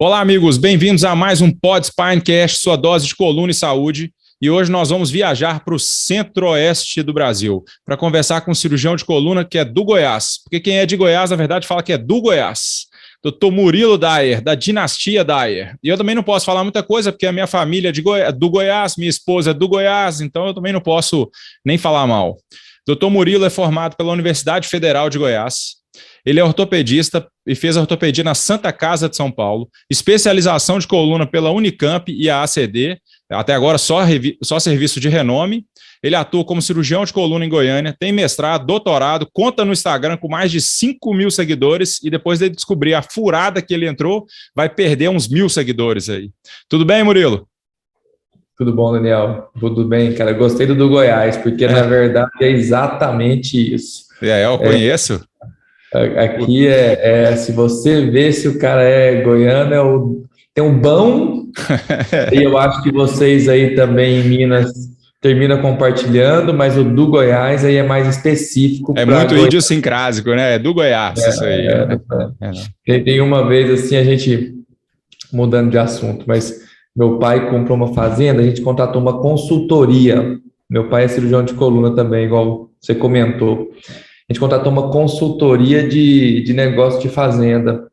Olá, amigos, bem-vindos a mais um Pod Spinecast, sua dose de coluna e saúde. E hoje nós vamos viajar para o centro-oeste do Brasil para conversar com um cirurgião de coluna que é do Goiás. Porque quem é de Goiás, na verdade, fala que é do Goiás. Dr. Murilo Dyer, da dinastia Dyer. E eu também não posso falar muita coisa, porque a minha família é do Goiás, minha esposa é do Goiás, então eu também não posso nem falar mal. Dr. Murilo é formado pela Universidade Federal de Goiás. Ele é ortopedista e fez ortopedia na Santa Casa de São Paulo, especialização de coluna pela Unicamp e a ACD, até agora só serviço de renome. Ele atua como cirurgião de coluna em Goiânia, tem mestrado, doutorado, conta no Instagram com mais de 5 mil seguidores e depois de descobrir a furada que ele entrou, vai perder uns 1.000 seguidores aí. Tudo bem, Murilo? Tudo bom, Daniel? Tudo bem, cara. Gostei do Goiás, porque na verdade é exatamente isso. Eu conheço. Aqui se você vê se o cara é goiano, tem um bão, e eu acho que vocês aí também em Minas terminam compartilhando, mas o do Goiás aí é mais específico. É muito idiosincrásico, né? É do Goiás, isso aí. Tem uma vez assim, a gente, mudando de assunto, mas meu pai comprou uma fazenda, a gente contratou uma consultoria. Meu pai é cirurgião de coluna também, igual você comentou. A gente contratou uma consultoria de negócio de fazenda.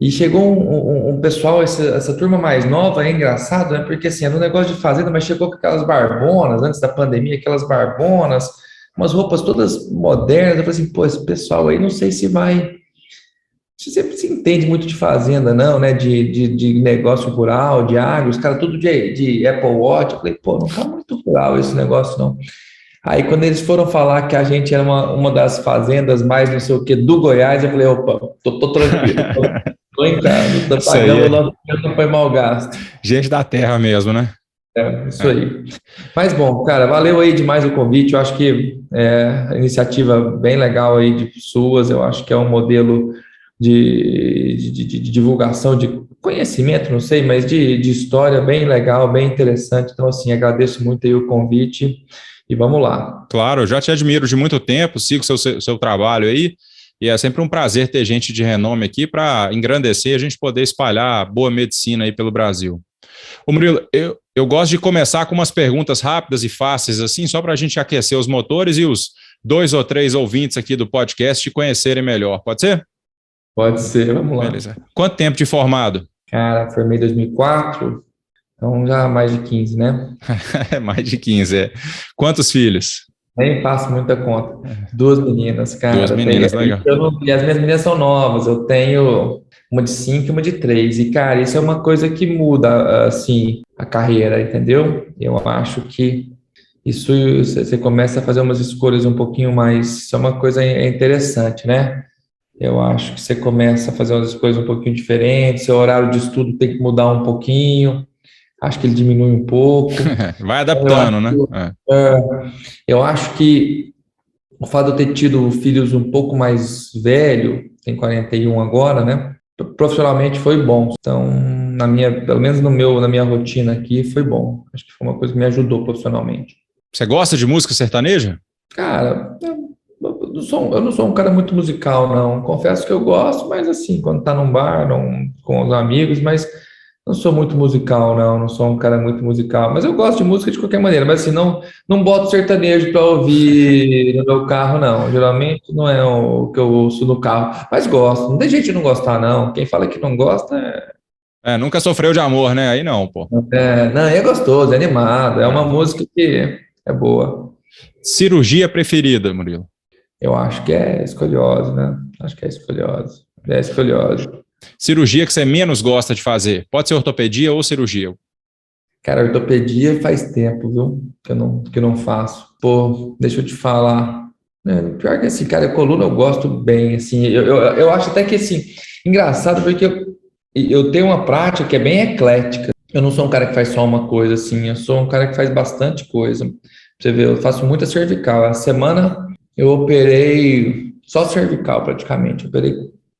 E chegou um pessoal, essa turma mais nova, é engraçado, né? Porque assim, era um negócio de fazenda, mas chegou com aquelas barbonas, antes da pandemia, aquelas barbonas, umas roupas todas modernas. Eu falei assim, pô, esse pessoal aí, não sei se vai... Você entende muito de fazenda, não, né? De negócio rural, de agro, os caras tudo de Apple Watch. Eu falei, pô, não tá muito rural esse negócio, não. Aí, quando eles foram falar que a gente era uma das fazendas mais não sei o que do Goiás, eu falei, opa, tô tranquilo, tô em casa, tô pagando o nosso dinheiro, não foi mal gasto. Gente da terra mesmo, né? Isso aí. Mas, bom, cara, valeu aí demais o convite, eu acho que a iniciativa bem legal aí de suas, eu acho que é um modelo de divulgação, de conhecimento, não sei, mas de história bem legal, bem interessante. Então, assim, agradeço muito aí o convite. E vamos lá. Claro, eu já te admiro de muito tempo, sigo seu trabalho aí, e é sempre um prazer ter gente de renome aqui para engrandecer e a gente poder espalhar boa medicina aí pelo Brasil. Ô Murilo, eu gosto de começar com umas perguntas rápidas e fáceis, assim, só para a gente aquecer os motores e os 2 ou 3 ouvintes aqui do podcast te conhecerem melhor. Pode ser? Pode ser, vamos lá. Beleza. Quanto tempo de formado? Cara, formei em 2004. Então, já mais de 15, né? Mais de 15, é. Quantos filhos? Nem faço muita conta. 2 meninas, cara. 2 meninas, legal. E as minhas meninas são novas. Eu tenho uma de 5 e uma de 3. E, cara, isso é uma coisa que muda, assim, a carreira, entendeu? Eu acho que isso, você começa a fazer umas escolhas um pouquinho mais... Isso é uma coisa interessante, né? Eu acho que você começa a fazer umas escolhas um pouquinho diferentes. Seu horário de estudo tem que mudar um pouquinho. Acho que ele diminui um pouco. Vai adaptando, né? Eu acho que o fato de eu ter tido filhos um pouco mais velho, tem 41 agora, né? Profissionalmente foi bom. Então, pelo menos na minha rotina aqui, foi bom. Acho que foi uma coisa que me ajudou profissionalmente. Você gosta de música sertaneja? Cara, eu não sou um cara muito musical, não. Confesso que eu gosto, mas assim, quando tá num bar, com os amigos, mas... Não sou muito musical, não sou um cara muito musical, mas eu gosto de música de qualquer maneira, mas assim, não boto sertanejo para ouvir no meu carro, não. Geralmente não é o que eu ouço no carro, mas gosto. Não tem jeito de não gostar, não. Quem fala que não gosta nunca sofreu de amor, né? Aí não, pô. Não, é gostoso, é animado, é uma música que é boa. Cirurgia preferida, Murilo? Eu acho que é escoliose, né? Acho que é escoliose. É escoliose. Cirurgia que você menos gosta de fazer? Pode ser ortopedia ou cirurgia? Cara, ortopedia faz tempo, viu? Que eu não faço. Pô, deixa eu te falar. Pior que assim, cara, coluna eu gosto bem, assim. Eu acho até que, assim, engraçado, porque eu tenho uma prática que é bem eclética. Eu não sou um cara que faz só uma coisa, assim. Eu sou um cara que faz bastante coisa. Pra você ver, eu faço muita cervical. A semana eu operei só cervical, praticamente. Eu operei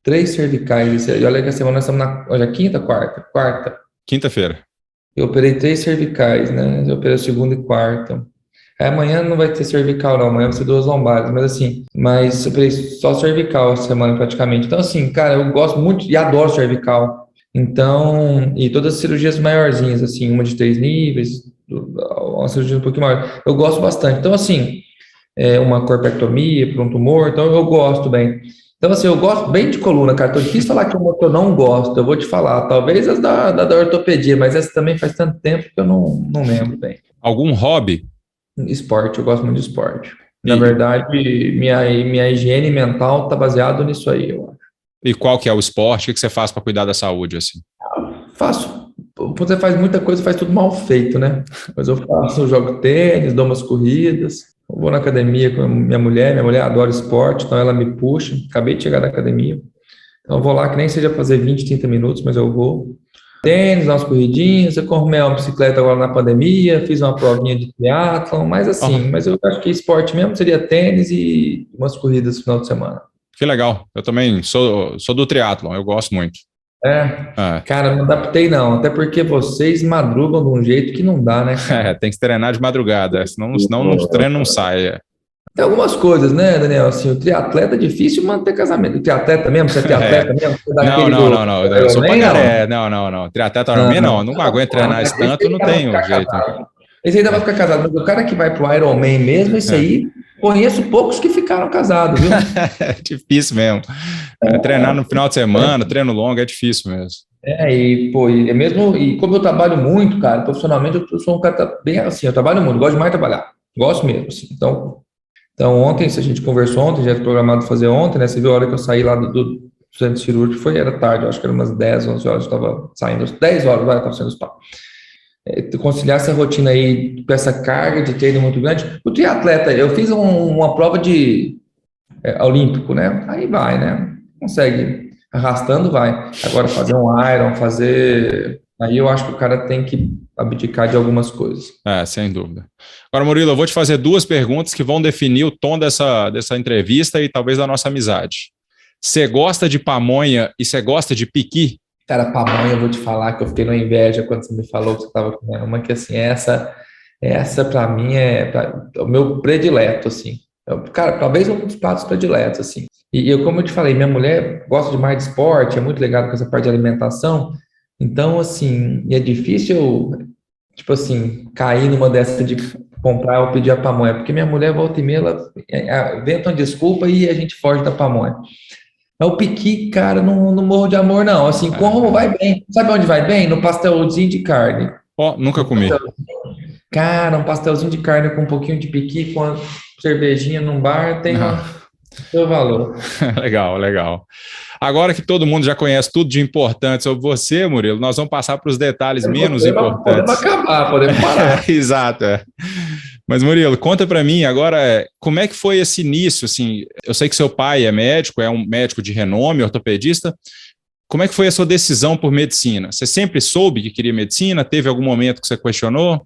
3 cervicais. E olha que a semana nós estamos hoje é quinta, quarta? Quinta-feira. Eu operei 3 cervicais, né? Eu operei segunda e quarta. Aí amanhã não vai ter cervical, não. Amanhã vai ser 2 lombares, mas assim... Mas eu operei só cervical essa semana, praticamente. Então, assim, cara, eu gosto muito e adoro cervical. Então, e todas as cirurgias maiorzinhas, assim, uma de 3 níveis, uma cirurgia um pouquinho maior. Eu gosto bastante. Então, assim, uma corpectomia para um tumor, então eu gosto bem. Então, assim, eu gosto bem de coluna, cara. Tô difícil falar que uma que eu não gosto, eu vou te falar. Talvez as da ortopedia, mas essa também faz tanto tempo que eu não lembro bem. Algum hobby? Esporte, eu gosto muito de esporte. Na E, verdade, minha higiene mental tá baseado nisso aí, eu acho. e qual que é o esporte? O que você faz para cuidar da saúde, assim? Faço. Você faz muita coisa, faz tudo mal feito, né? Mas eu faço, eu jogo tênis, dou umas corridas, eu vou na academia com a minha mulher adora esporte, então ela me puxa. Acabei de chegar da academia, então eu vou lá, que nem seja fazer 20, 30 minutos, mas eu vou. Tênis, dá umas corridinhas, eu comprei uma bicicleta agora na pandemia, fiz uma provinha de triatlon, mas Oh, assim, mas eu acho que esporte mesmo seria tênis e umas corridas no final de semana. que legal. Eu também sou do triatlon, eu gosto muito. É, É, cara, não adaptei não, até porque vocês madrugam de um jeito que não dá, né, cara? tem que treinar de madrugada, senão o treino não sai. Tem algumas coisas, né, Daniel? Assim, o triatleta é difícil manter casamento. O triatleta mesmo, você é É. triatleta mesmo? Você é Não, daquele não, do não, não. Eu sou Ironman, não? pangaré. Não. Triatleta Ironman, não. Não. Não aguento treinar isso Esse tanto, aí não dá pra tenho ficar jeito. casado. Esse aí dá pra É, ficar casado. Mas o cara que vai pro Ironman mesmo, esse é. aí, conheço poucos que ficaram casados, viu? É difícil mesmo. Treinar no final de semana, treino longo, é difícil mesmo. E, pô, e é mesmo, e como eu trabalho muito, cara, profissionalmente, eu sou um cara bem assim, eu trabalho muito, gosto demais de trabalhar. Gosto mesmo, assim. Então, ontem, se a gente conversou ontem, já era programado fazer ontem, né? Você viu a hora que eu saí lá do centro cirúrgico, era tarde, eu acho que era umas 10, 11 horas, eu estava saindo, 10 horas, vai, estava saindo do hospital. Conciliar essa rotina aí com essa carga de treino muito grande. O triatleta, eu fiz uma prova de olímpico, né? Aí vai, né? Consegue, arrastando vai. Agora, fazer um Iron, Aí eu acho que o cara tem que abdicar de algumas coisas. Sem dúvida. Agora, Murilo, eu vou te fazer duas perguntas que vão definir o tom dessa entrevista e talvez da nossa amizade. Você gosta de pamonha e você gosta de piqui? Cara, pamonha, eu vou te falar que eu fiquei na inveja quando você me falou que você estava comendo uma que, assim, essa para mim é o meu predileto, assim. Cara, talvez um dos pratos prediletos, assim. E eu, como eu te falei, minha mulher gosta demais de esporte, é muito ligada com essa parte de alimentação. Então, assim, é difícil, tipo assim, cair numa dessa de comprar ou pedir a pamonha, porque minha mulher volta e meia, ela inventa uma desculpa e a gente foge da pamonha. É o piqui, cara, não morro de amor, não. Assim, como vai bem? Sabe onde vai bem? No pastelzinho de carne. Ó, nunca No comi. Cara, um pastelzinho de carne com um pouquinho de piqui, com a cervejinha num bar, tem Não. seu valor. Legal, legal. Agora que todo mundo já conhece tudo de importante sobre você, Murilo, nós vamos passar para os detalhes menos Podemos importantes. acabar, podemos parar. Exato. Mas, Murilo, conta para mim agora, como é que foi esse início? Assim, eu sei que seu pai é médico, é um médico de renome, ortopedista. Como é que foi a sua decisão por medicina? Você sempre soube que queria medicina? Teve algum momento que você questionou?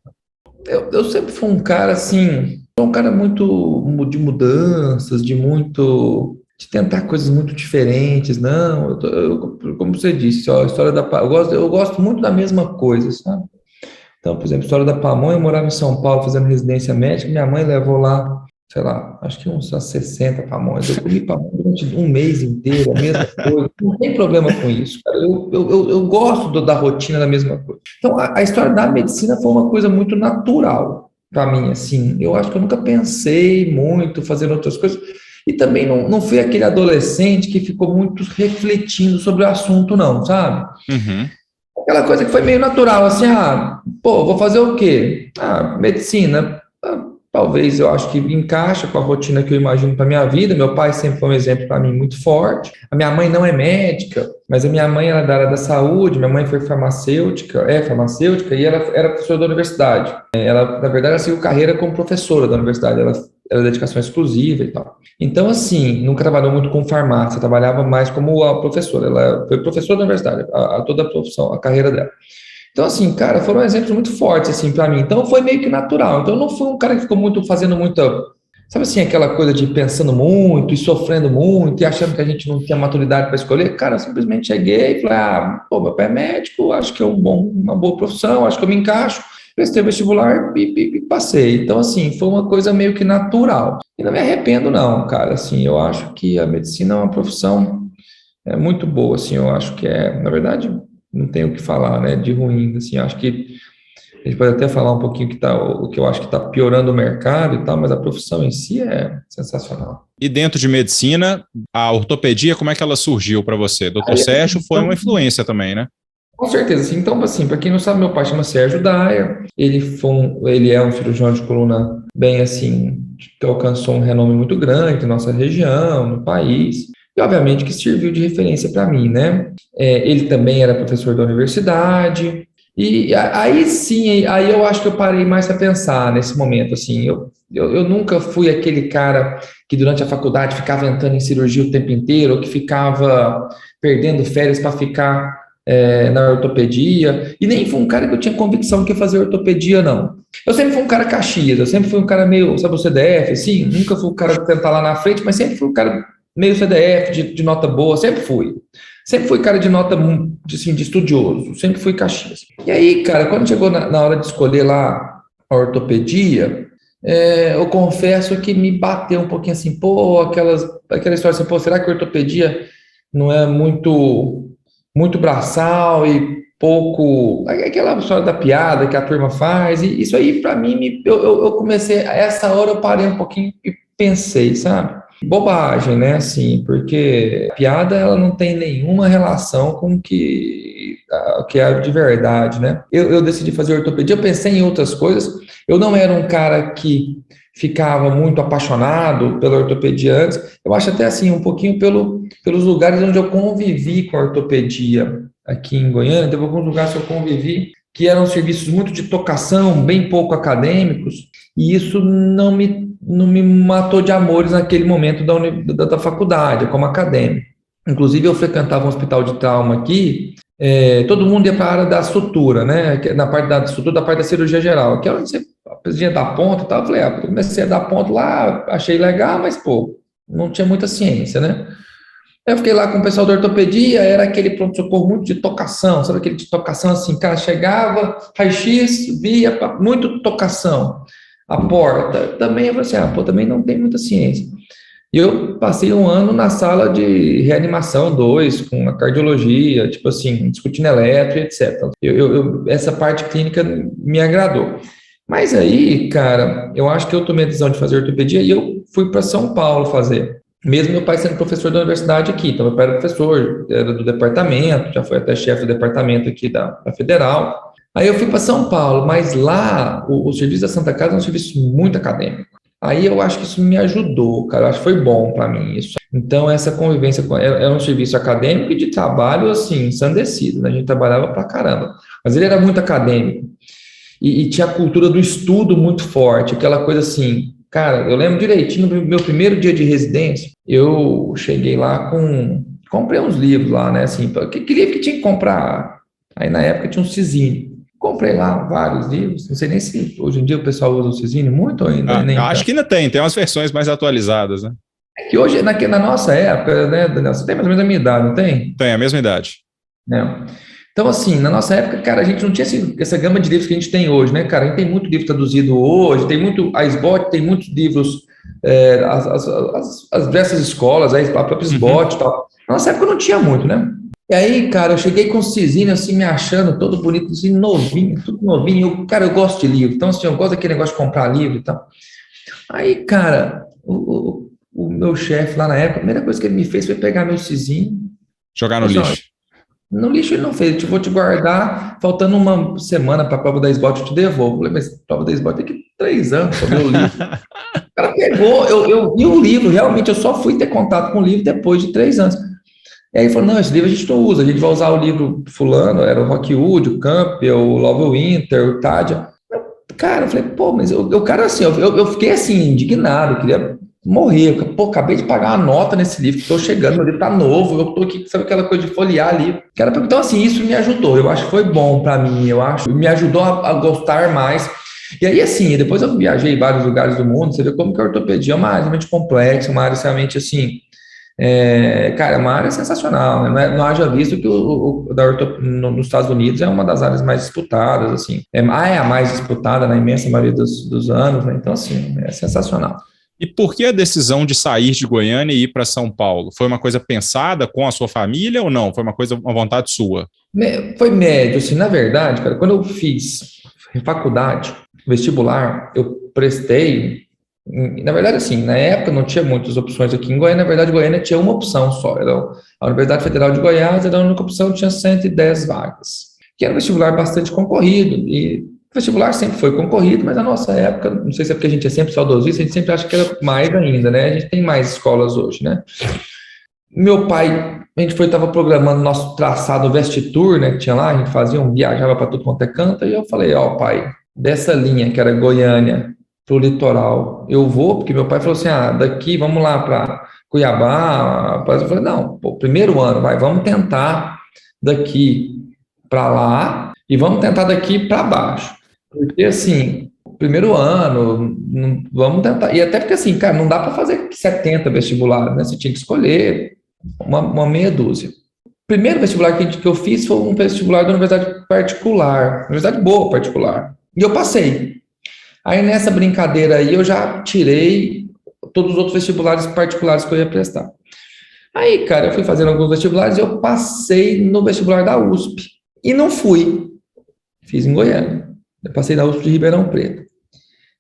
Eu sempre fui um cara assim, sou um cara muito de mudanças, de tentar coisas muito diferentes. Não, como você disse, ó, a história eu gosto muito da mesma coisa, sabe? Então, por exemplo, a história da pamonha, eu morava em São Paulo fazendo residência médica, minha mãe levou lá, sei lá, acho que uns 60 pamonhas. Eu comi pamonha durante um mês inteiro, a mesma coisa. Não tem problema com isso, cara. Eu gosto da rotina da mesma coisa. Então, a história da medicina foi uma coisa muito natural para mim, assim. Eu acho que eu nunca pensei muito fazendo outras coisas. E também não fui aquele adolescente que ficou muito refletindo sobre o assunto, não, sabe? Uhum. Aquela coisa que foi meio natural, assim, vou fazer o quê? Medicina. Talvez eu acho que encaixa com a rotina que eu imagino para minha vida. Meu pai sempre foi um exemplo para mim muito forte. A minha mãe não é médica, mas a minha mãe era da área da saúde. Minha mãe foi farmacêutica e ela era professora da universidade. Ela, na verdade, ela seguiu carreira como professora da universidade. Ela era dedicação exclusiva e tal. Então, assim, nunca trabalhou muito com farmácia, trabalhava mais como a professora. Ela foi professora da universidade, toda a profissão, a carreira dela. Então, assim, cara, foram exemplos muito fortes, assim, para mim. Então, foi meio que natural. Então, eu não fui um cara que ficou fazendo muita, sabe assim, aquela coisa de pensando muito e sofrendo muito e achando que a gente não tinha maturidade para escolher. Cara, eu simplesmente cheguei e falei, meu pai é médico, acho que é uma boa profissão, acho que eu me encaixo. Prestei o vestibular e passei. Então, assim, foi uma coisa meio que natural. E não me arrependo, não, cara. Assim, eu acho que a medicina é uma profissão muito boa, assim. Eu acho que na verdade, não tem o que falar, né, de ruim, assim, acho que a gente pode até falar um pouquinho o que eu acho que está piorando o mercado e tal, mas a profissão em si é sensacional. E dentro de medicina, a ortopedia, como é que ela surgiu para você? Doutor Sérgio foi uma influência também, né? Com certeza, assim, então, assim, para quem não sabe, meu pai chama Sérgio Daia, ele é um cirurgião de coluna bem, assim, que alcançou um renome muito grande na nossa região, no país, e obviamente que serviu de referência para mim, né? Ele também era professor da universidade, e aí sim, aí eu acho que eu parei mais para pensar nesse momento, assim, eu nunca fui aquele cara que durante a faculdade ficava entrando em cirurgia o tempo inteiro, ou que ficava perdendo férias para ficar na ortopedia, e nem fui um cara que eu tinha convicção que ia fazer ortopedia, não. Eu sempre fui um cara Caxias, eu sempre fui um cara meio, sabe, o CDF, assim, nunca fui o cara de sentar lá na frente, mas sempre fui um cara meio CDF, de nota boa, sempre fui. Sempre fui cara de nota, assim, de estudioso, sempre fui Caxias. E aí, cara, quando chegou na hora de escolher lá a ortopedia, eu confesso que me bateu um pouquinho assim, pô, aquela história assim, pô, será que a ortopedia não é muito braçal e pouco, aquela história da piada que a turma faz, e isso aí para mim, eu comecei, a essa hora eu parei um pouquinho e pensei, sabe? Bobagem, né, assim, porque a piada ela não tem nenhuma relação com o que é de verdade, né? Eu decidi fazer ortopedia, eu pensei em outras coisas, eu não era um cara que ficava muito apaixonado pela ortopedia antes, eu acho até assim, um pouquinho pelos lugares onde eu convivi com a ortopedia aqui em Goiânia, teve alguns lugares que eu convivi que eram serviços muito de tocação, bem pouco acadêmicos, e isso não me matou de amores naquele momento da faculdade, como acadêmico. Inclusive, eu frequentava um hospital de trauma aqui, todo mundo ia para a área da sutura, né? Na parte da sutura, da parte da cirurgia geral, que é onde você precisava dar ponto e tal. Eu falei, eu comecei a dar ponto lá, achei legal, mas, pô, não tinha muita ciência, né? Eu fiquei lá com o pessoal da ortopedia, era aquele pronto-socorro muito de tocação, sabe aquele de tocação assim, cara, chegava, raio-x, via, muito tocação. A porta, também eu falei assim, pô, também não tem muita ciência. E eu passei um ano na sala de reanimação 2, com a cardiologia, tipo assim, discutindo eletro, etc. Essa parte clínica me agradou. Mas aí, cara, eu acho que eu tomei a decisão de fazer ortopedia e eu fui para São Paulo fazer. Mesmo meu pai sendo professor da universidade aqui, então meu pai era professor, era do departamento, já foi até chefe do departamento aqui da Federal. Aí eu fui para São Paulo, mas lá o serviço da Santa Casa é um serviço muito acadêmico. Aí eu acho que isso me ajudou, cara, eu acho que foi bom para mim isso. Então essa convivência era um serviço acadêmico e de trabalho, assim, ensandecido, né? A gente trabalhava pra caramba, mas ele era muito acadêmico e tinha a cultura do estudo muito forte, aquela coisa assim. Cara, eu lembro direitinho, no meu primeiro dia de residência, eu cheguei lá comprei uns livros lá, né, assim, que livro que tinha que comprar? Aí na época tinha um Cisine. Comprei lá vários livros, não sei nem se hoje em dia o pessoal usa o Cisine muito ou ainda. Acho que ainda tem umas versões mais atualizadas, né? É que hoje, na nossa época, né, Daniel, você tem mais ou menos a minha idade, não tem? Tem a mesma idade. Não. Então, assim, na nossa época, cara, a gente não tinha essa gama de livros que a gente tem hoje, né, cara? A gente tem muito livro traduzido hoje, tem muito, a SBOT tem muitos livros, as diversas escolas, a própria SBOT e tal. Na nossa época não tinha muito, né? E aí, cara, eu cheguei com o Cisine, assim, me achando todo bonito, assim, novinho, tudo novinho. Cara, eu gosto de livro, então, assim, eu gosto daquele negócio de comprar livro e tal. Aí, cara, o meu chefe lá na época, a primeira coisa que ele me fez foi pegar meu Cisine. Jogar no lixo. No lixo ele não fez, vou te guardar, faltando uma semana para a prova da SBOT, eu te devolvo. Eu falei, mas a prova da SBOT tem que 3 anos para ver o livro. O cara pegou, eu vi o livro, realmente, eu só fui ter contato com o livro depois de 3 anos. E aí ele falou, não, esse livro a gente não usa, a gente vai usar o livro fulano, era o Rockwood, o Campbell, o Love Winter, o Tadia. Cara, eu falei, pô, mas o cara assim, eu fiquei assim, indignado, eu queria morrer. Pô, acabei de pagar uma nota nesse livro, estou chegando, meu livro tá novo, eu tô aqui, sabe aquela coisa de folhear livro. Então, assim, isso me ajudou, eu acho que foi bom para mim, me ajudou a gostar mais. E aí, assim, depois eu viajei em vários lugares do mundo, você vê como que a ortopedia é uma área realmente complexa, uma área realmente, assim, cara, é uma área sensacional, né? Não haja visto que nos Estados Unidos é uma das áreas mais disputadas, assim, é a mais disputada na imensa maioria dos anos, né? Então, assim, é sensacional. E por que a decisão de sair de Goiânia e ir para São Paulo? Foi uma coisa pensada com a sua família ou não? Foi uma vontade sua? Foi médio, assim, na verdade, cara, quando eu fiz faculdade, vestibular, eu prestei, na verdade, assim, na época não tinha muitas opções aqui em Goiânia, na verdade, Goiânia tinha uma opção só, era a Universidade Federal de Goiás, era a única opção, tinha 110 vagas, que era um vestibular bastante concorrido, e o vestibular sempre foi concorrido, mas na nossa época, não sei se é porque a gente é sempre saudosista, a gente sempre acha que era mais ainda, né, a gente tem mais escolas hoje, né. Meu pai, a gente estava programando nosso traçado Vestitour, né, que tinha lá, a gente viajava para tudo quanto é canto, e eu falei, ó, pai, dessa linha que era Goiânia para o litoral, eu vou, porque meu pai falou assim, daqui, vamos lá para Cuiabá, eu falei, não, pô, primeiro ano, vamos tentar daqui para lá, e vamos tentar daqui para baixo, porque assim, primeiro ano, vamos tentar, e até porque assim, cara, não dá para fazer 70 vestibulares, né, você tinha que escolher uma meia dúzia. O primeiro vestibular que eu fiz foi um vestibular da universidade particular, universidade boa particular, e eu passei. Aí nessa brincadeira aí eu já tirei todos os outros vestibulares particulares que eu ia prestar. Aí, cara, eu fui fazendo alguns vestibulares e eu passei no vestibular da USP. E não fui. Fiz em Goiânia. Eu passei na USP de Ribeirão Preto.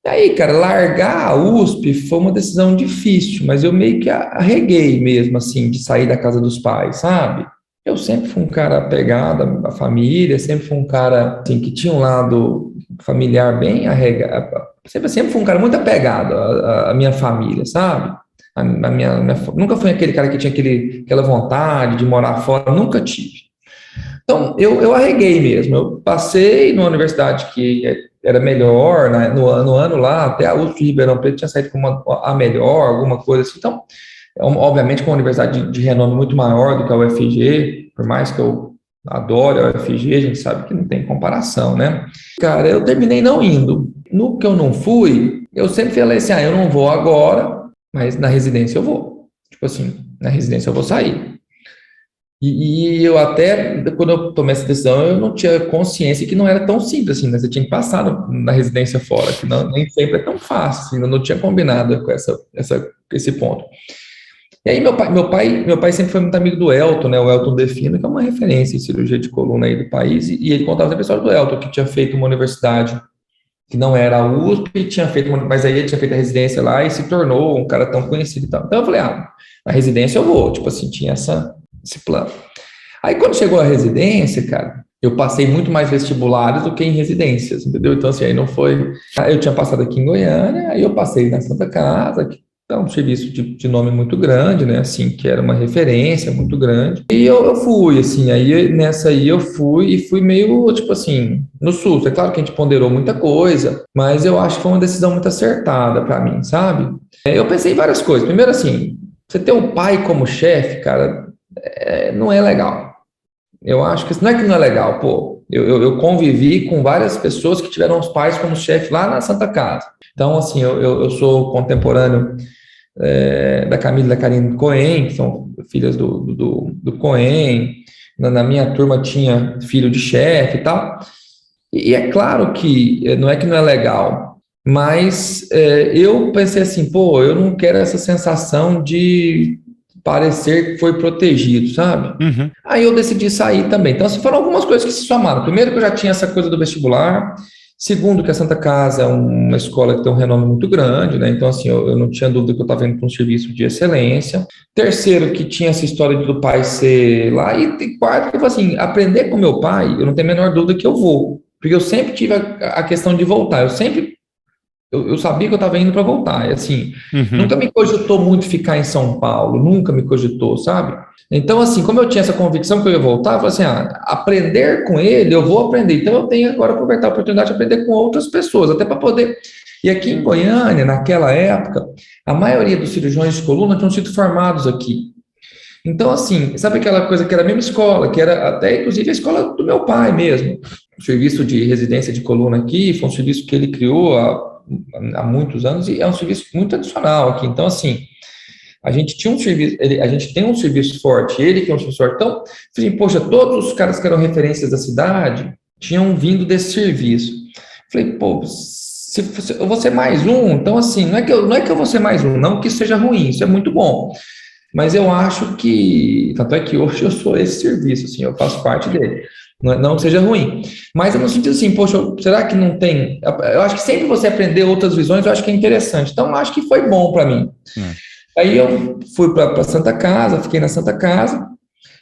E aí, cara, largar a USP foi uma decisão difícil, mas eu meio que arreguei mesmo, assim, de sair da casa dos pais, sabe? Eu sempre fui um cara apegado à família, sempre fui um cara, assim, que tinha um lado familiar bem arregado. Sempre fui um cara muito apegado à minha família, sabe? Nunca fui aquele cara que tinha aquela vontade de morar fora, nunca tive. Então, eu arreguei mesmo. Eu passei numa universidade que era melhor, né? No ano lá, até a USP de Ribeirão Preto tinha saído como a melhor, alguma coisa assim. Então, obviamente, com uma universidade de renome muito maior do que a UFG, por mais que eu adore a UFG, a gente sabe que não tem comparação, né? Cara, eu terminei não indo. No que eu não fui, eu sempre falei assim, eu não vou agora, mas na residência eu vou. Tipo assim, na residência eu vou sair. E eu até, quando eu tomei essa decisão, eu não tinha consciência que não era tão simples assim, né? Você tinha que passar na residência fora, que nem sempre é tão fácil, assim, eu não tinha combinado com esse ponto. E aí meu pai sempre foi muito amigo do Elton, né? O Elton Defino, que é uma referência em cirurgia de coluna aí do país, e ele contava a história do Elton, que tinha feito uma universidade que não era a USP, mas aí ele tinha feito a residência lá e se tornou um cara tão conhecido e tal. Então eu falei, a residência eu vou, tipo assim, tinha esse plano. Aí quando chegou a residência, cara, eu passei muito mais vestibulares do que em residências, entendeu? Então assim, aí não foi... Eu tinha passado aqui em Goiânia, aí eu passei na Santa Casa, que é um serviço de nome muito grande, né, assim, que era uma referência muito grande, e eu fui, assim, aí nessa aí eu fui, e fui meio, tipo assim, no susto. É claro que a gente ponderou muita coisa, mas eu acho que foi uma decisão muito acertada para mim, sabe? Eu pensei em várias coisas. Primeiro, assim, você ter o pai como chefe, cara, não é legal. Eu acho que não é legal, pô. Eu convivi com várias pessoas que tiveram os pais como chefe lá na Santa Casa. Então, assim, eu sou contemporâneo da Camila e da Karine Cohen, que são filhas do Cohen. Na minha turma tinha filho de chefe e tal. E é claro que não é legal, mas eu pensei assim, pô, eu não quero essa sensação de parecer que foi protegido, sabe? Uhum. Aí eu decidi sair também. Então, assim, foram algumas coisas que se somaram. Primeiro, que eu já tinha essa coisa do vestibular. Segundo, que a Santa Casa é uma escola que tem um renome muito grande, né? Então, assim, eu não tinha dúvida que eu estava indo para um serviço de excelência. Terceiro, que tinha essa história do pai ser lá. E quarto, que eu falei assim, aprender com meu pai, eu não tenho a menor dúvida que eu vou. Porque eu sempre tive a questão de voltar. Eu sabia que eu estava indo para voltar, e assim, nunca me cogitou muito ficar em São Paulo, nunca me cogitou, sabe? Então, assim, como eu tinha essa convicção que eu ia voltar, eu falei assim, aprender com ele, eu vou aprender, então eu tenho agora que aproveitar a oportunidade de aprender com outras pessoas, até para poder... E aqui em Goiânia, naquela época, a maioria dos cirurgiões de coluna tinham sido formados aqui. Então, assim, sabe aquela coisa que era a mesma escola, que era até, inclusive, a escola do meu pai mesmo. O serviço de residência de coluna aqui foi um serviço que ele criou há muitos anos, e é um serviço muito tradicional aqui. Então, assim, a gente tinha um serviço, a gente tem um serviço forte, ele que é um serviço forte. Então, assim, poxa, todos os caras que eram referências da cidade tinham vindo desse serviço. Falei, pô, se eu vou ser mais um, então assim, não é que eu vou ser mais um, não que isso seja ruim, isso é muito bom. Mas eu acho que, tanto é que hoje eu sou esse serviço, assim, eu faço parte dele. Não que seja ruim. Mas eu no sentido assim, poxa, será que não tem... Eu acho que sempre você aprender outras visões, eu acho que é interessante. Então, eu acho que foi bom para mim. Aí eu fui para Santa Casa, fiquei na Santa Casa,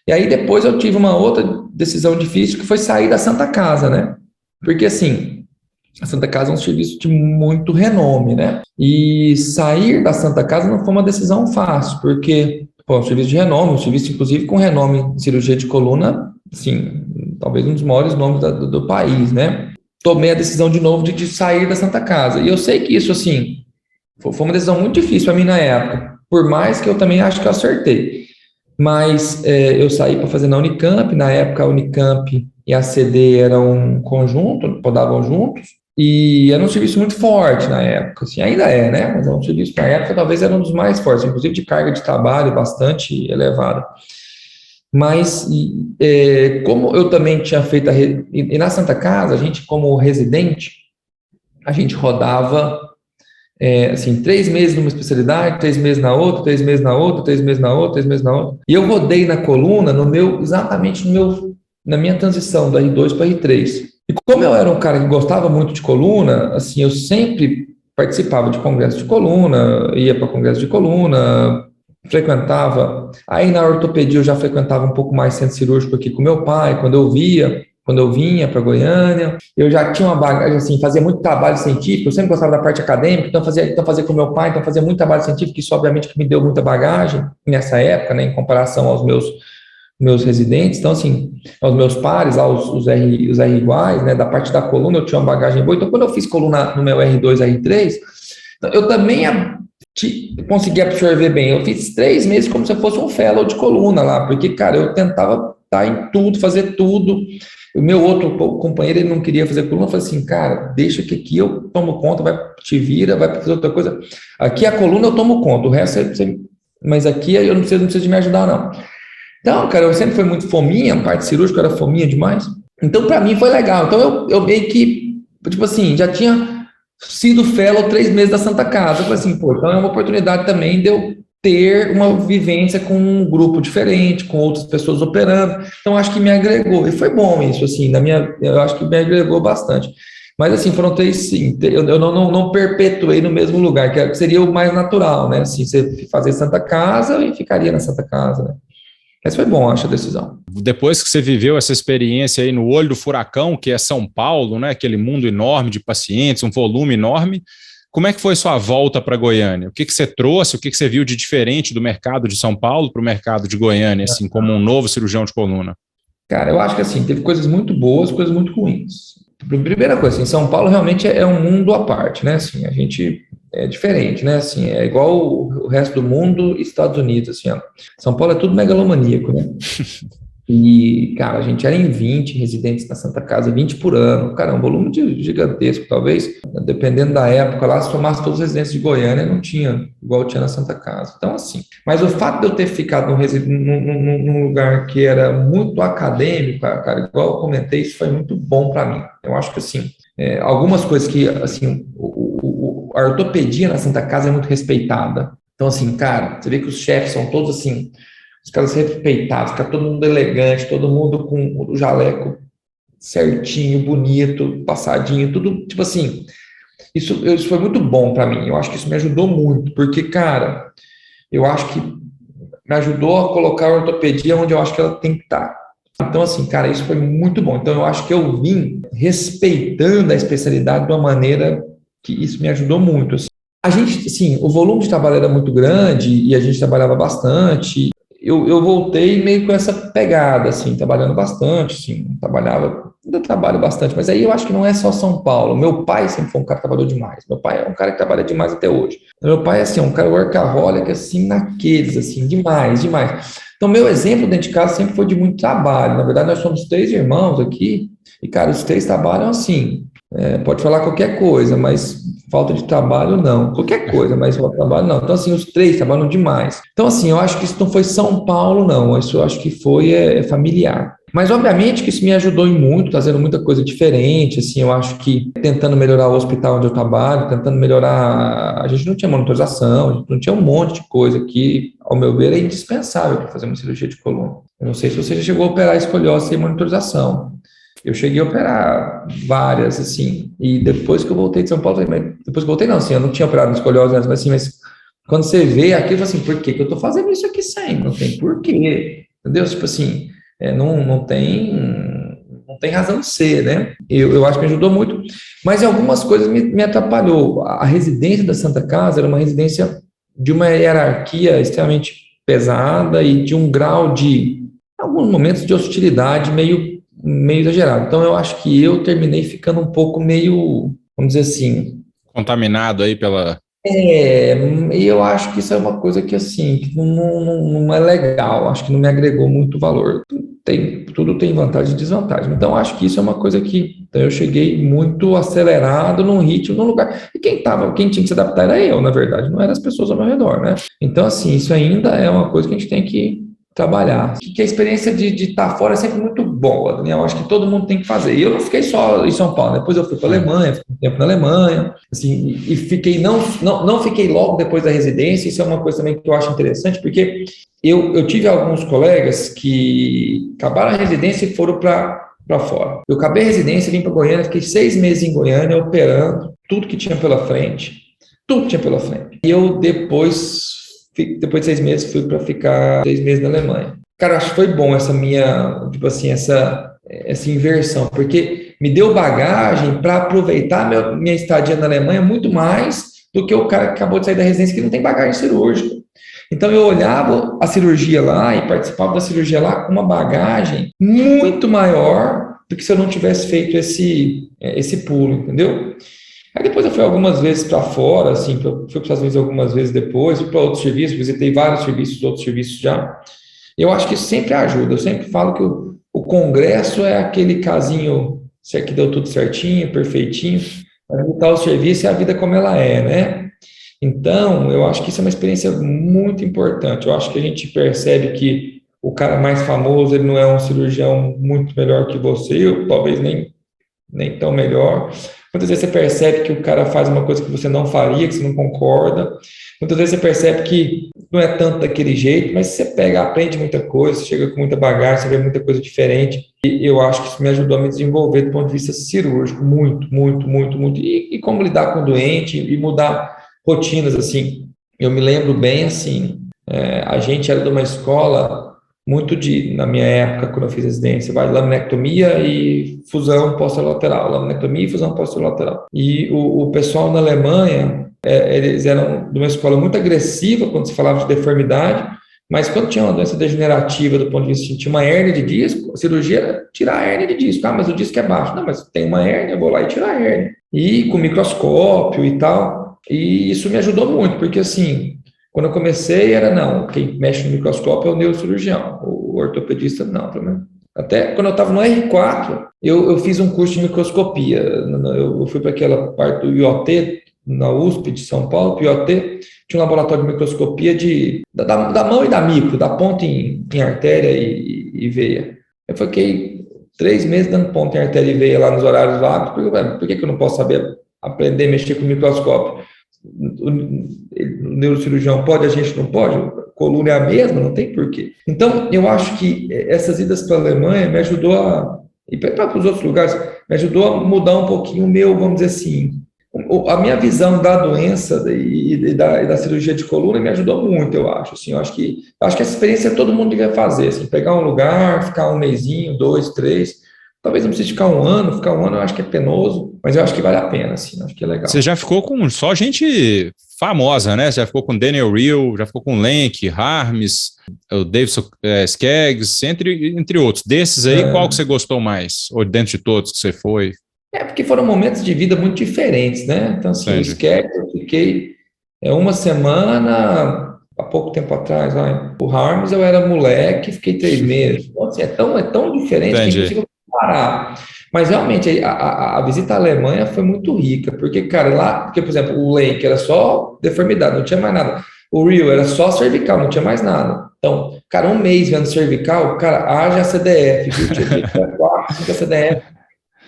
e aí depois eu tive uma outra decisão difícil, que foi sair da Santa Casa, né? Porque assim, a Santa Casa é um serviço de muito renome, né? E sair da Santa Casa não foi uma decisão fácil, porque, pô, é um serviço de renome, um serviço inclusive com renome em cirurgia de coluna, assim, talvez um dos maiores nomes do país, né? Tomei a decisão de novo de sair da Santa Casa. E eu sei que isso, assim, foi uma decisão muito difícil para mim na época, por mais que eu também acho que eu acertei. Mas eu saí para fazer na Unicamp, na época a Unicamp e a CD eram um conjunto, rodavam juntos, e era um serviço muito forte na época, assim, ainda é, né? Mas é um serviço, na época, talvez era um dos mais fortes, inclusive de carga de trabalho bastante elevada. Mas, como eu também tinha feito, e na Santa Casa, a gente, como residente, a gente rodava, assim, 3 meses numa especialidade, 3 meses na outra, 3 meses na outra, 3 meses na outra, 3 meses na outra. E eu rodei na coluna exatamente na minha transição da R2 para R3. E como eu era um cara que gostava muito de coluna, assim, eu sempre participava de congresso de coluna, ia para congresso de coluna, frequentava. Aí na ortopedia eu já frequentava um pouco mais centro cirúrgico aqui com meu pai, quando eu vinha para Goiânia. Eu já tinha uma bagagem, assim, fazia muito trabalho científico, eu sempre gostava da parte acadêmica, então fazia com meu pai, então fazia muito trabalho científico, isso obviamente que me deu muita bagagem nessa época, né, em comparação aos meus residentes, então assim, aos meus pares, os R iguais, né, da parte da coluna eu tinha uma bagagem boa, então quando eu fiz coluna no meu R2, R3, eu também consegui absorver bem, eu fiz 3 meses como se eu fosse um fellow de coluna lá, porque, cara, eu tentava estar em tudo, fazer tudo. O meu outro companheiro, ele não queria fazer coluna, eu falei assim, cara, deixa que aqui eu tomo conta, te vira, vai fazer outra coisa, aqui a coluna eu tomo conta, o resto mas aqui eu não preciso de me ajudar, não. Então, cara, eu sempre fui muito fominha, a parte cirúrgica era fominha demais. Então, para mim foi legal. Então, eu meio que, tipo assim, já tinha sido fellow 3 meses da Santa Casa. Eu falei assim, pô, então é uma oportunidade também de eu ter uma vivência com um grupo diferente, com outras pessoas operando. Então, acho que me agregou. E foi bom isso, assim, eu acho que me agregou bastante. Mas, assim, foram 3, sim. Eu não perpetuei no mesmo lugar, que seria o mais natural, né? Assim, você fazer Santa Casa e ficaria na Santa Casa, né? Mas foi bom, acho, a decisão. Depois que você viveu essa experiência aí no olho do furacão, que é São Paulo, né, aquele mundo enorme de pacientes, um volume enorme, como é que foi sua volta para Goiânia? O que você trouxe, o que você viu de diferente do mercado de São Paulo para o mercado de Goiânia, assim, como um novo cirurgião de coluna? Cara, eu acho que assim, teve coisas muito boas, coisas muito ruins. Primeira coisa, assim, São Paulo realmente é um mundo à parte, né? Assim, a gente é diferente, né? Assim, é igual o resto do mundo e Estados Unidos, assim, ó. São Paulo é tudo megalomaníaco, né? E, cara, a gente era em 20 residentes na Santa Casa, 20 por ano. Cara, é um volume gigantesco, talvez, dependendo da época lá, se somasse todos os residentes de Goiânia, não tinha, igual tinha na Santa Casa. Então, assim, mas o fato de eu ter ficado num lugar que era muito acadêmico, cara, igual eu comentei, isso foi muito bom para mim. Eu acho que, assim, algumas coisas que, assim, a ortopedia na Santa Casa é muito respeitada. Então, assim, cara, você vê que os chefes são todos, assim, os caras respeitados, fica todo mundo elegante, todo mundo com o jaleco certinho, bonito, passadinho, tudo, tipo assim, isso foi muito bom para mim, eu acho que isso me ajudou muito, porque, cara, eu acho que me ajudou a colocar a ortopedia onde eu acho que ela tem que estar. Então, assim, cara, isso foi muito bom. Então, eu acho que eu vim respeitando a especialidade de uma maneira que isso me ajudou muito. Assim. A gente, assim, o volume de trabalho era muito grande e a gente trabalhava bastante. Eu voltei meio com essa pegada, assim, trabalhando bastante, assim, ainda trabalho bastante, mas aí eu acho que não é só São Paulo. Meu pai sempre foi um cara que trabalhou demais. Meu pai é um cara que trabalha demais até hoje. Meu pai, assim, é um cara workaholic, assim, naqueles, assim, demais, demais. Então, meu exemplo dentro de casa sempre foi de muito trabalho. Na verdade, nós somos 3 irmãos aqui, e, cara, os 3 trabalham assim. Pode falar qualquer coisa, mas falta de trabalho, não. Qualquer coisa, mas falta de trabalho, não. Então, assim, os 3 trabalham demais. Então, assim, eu acho que isso não foi São Paulo, não. Isso eu acho que foi familiar. Mas, obviamente, que isso me ajudou em muito, trazendo muita coisa diferente, assim, eu acho que tentando melhorar o hospital onde eu trabalho, tentando melhorar, a gente não tinha monitorização, a gente não tinha um monte de coisa que, ao meu ver, é indispensável para fazer uma cirurgia de coluna. Eu não sei se você já chegou a operar escoliose sem monitorização. Eu cheguei a operar várias, assim, e depois que eu voltei de São Paulo, depois que eu voltei, não, assim, eu não tinha operado escoliose antes, mas quando você vê aquilo, assim, por que eu tô fazendo isso aqui sem? Não tem porquê, entendeu? Tipo assim, não tem razão de ser, né? Eu acho que me ajudou muito, mas em algumas coisas me atrapalhou. A residência da Santa Casa era uma residência de uma hierarquia extremamente pesada e de um grau de, em alguns momentos, de hostilidade meio exagerado. Então, eu acho que eu terminei ficando um pouco meio, vamos dizer assim... Contaminado aí pela... E eu acho que isso é uma coisa que, assim, que não é legal, acho que não me agregou muito valor. Tudo tem vantagem e desvantagem. Então, acho que isso é uma coisa que então, eu cheguei muito acelerado num ritmo, num lugar. E quem tinha que se adaptar era eu, na verdade, não eram as pessoas ao meu redor, né? Então, assim, isso ainda é uma coisa que a gente tem que trabalhar. Que a experiência de estar fora é sempre muito boa, Daniel. Eu acho que todo mundo tem que fazer. E eu não fiquei só em São Paulo, depois eu fui para a Alemanha, fiquei um tempo na Alemanha, assim, e fiquei, não fiquei logo depois da residência. Isso é uma coisa também que eu acho interessante, porque eu tive alguns colegas que acabaram a residência e foram para fora. Eu acabei a residência, vim para Goiânia, fiquei 6 meses em Goiânia operando tudo que tinha pela frente, tudo tinha pela frente. E eu depois de 6 meses, fui para ficar 6 meses na Alemanha. Cara, acho que foi bom essa minha, tipo assim, essa inversão, porque me deu bagagem para aproveitar minha estadia na Alemanha muito mais do que o cara que acabou de sair da residência que não tem bagagem cirúrgica. Então, eu olhava a cirurgia lá e participava da cirurgia lá com uma bagagem muito maior do que se eu não tivesse feito esse pulo, entendeu? Aí depois eu fui algumas vezes para fora, assim, fui para os Estados Unidos algumas vezes depois, fui para outros serviços, visitei vários serviços, outros serviços já. Eu acho que isso sempre ajuda. Eu sempre falo que o congresso é aquele casinho que deu tudo certinho, perfeitinho, para visitar o serviço e a vida como ela é, né? Então, eu acho que isso é uma experiência muito importante. Eu acho que a gente percebe que o cara mais famoso, ele não é um cirurgião muito melhor que você, ou talvez nem tão melhor. Muitas vezes você percebe que o cara faz uma coisa que você não faria, que você não concorda. Muitas vezes você percebe que não é tanto daquele jeito, mas você aprende muita coisa, você chega com muita bagagem, você vê muita coisa diferente. E eu acho que isso me ajudou a me desenvolver do ponto de vista cirúrgico, muito, muito, muito, muito. E como lidar com o doente e mudar rotinas, assim. Eu me lembro bem, assim, a gente era de uma escola muito na minha época, quando eu fiz residência, laminectomia e fusão posterolateral, laminectomia e fusão posterolateral. E o pessoal na Alemanha, eles eram de uma escola muito agressiva quando se falava de deformidade, mas quando tinha uma doença degenerativa do ponto de vista, tinha uma hérnia de disco, a cirurgia era tirar a hérnia de disco. Mas o disco é baixo. Não, mas tem uma hérnia, eu vou lá e tirar a hérnia. E com microscópio e tal. E isso me ajudou muito, porque assim, quando eu comecei não, quem mexe no microscópio é o neurocirurgião, o ortopedista não, também. Até quando eu estava no R4, eu fiz um curso de microscopia, eu fui para aquela parte do IoT, na USP de São Paulo, o IoT tinha um laboratório de microscopia da mão e da micro, da ponta em artéria e veia. Eu fiquei 3 meses dando ponta em artéria e veia lá nos horários vagos, por que eu não posso aprender a mexer com o microscópio? O neurocirurgião pode, a gente não pode, a coluna é a mesma, não tem porquê. Então, eu acho que essas idas para a Alemanha me ajudou e para os outros lugares, me ajudou a mudar um pouquinho o meu, vamos dizer assim, a minha visão da doença e da cirurgia de coluna me ajudou muito, eu acho. Assim, eu acho que essa experiência todo mundo devia fazer, assim, pegar um lugar, ficar um mesinho, 2, 3, talvez não precise ficar um ano eu acho que é penoso, mas eu acho que vale a pena, assim, acho que é legal. Você já ficou com só gente famosa, né? Você já ficou com Daniel Riehl, já ficou com Lenk, Harms, o Davidson Skeggs, entre outros. Desses aí, qual que você gostou mais? Ou dentro de todos que você foi? Porque foram momentos de vida muito diferentes, né? Então, assim, o Skeggs eu fiquei uma semana, há pouco tempo atrás, o Harms eu era moleque, fiquei 3 meses. Então, assim, é tão diferente que é impossível comparar. Mas, realmente, a visita à Alemanha foi muito rica, porque, cara, por exemplo, o Lenk era só deformidade, não tinha mais nada. O Real era só cervical, não tinha mais nada. Então, cara, um mês vendo cervical, cara, haja CDF, viu? Tinha 4, 5 CDF.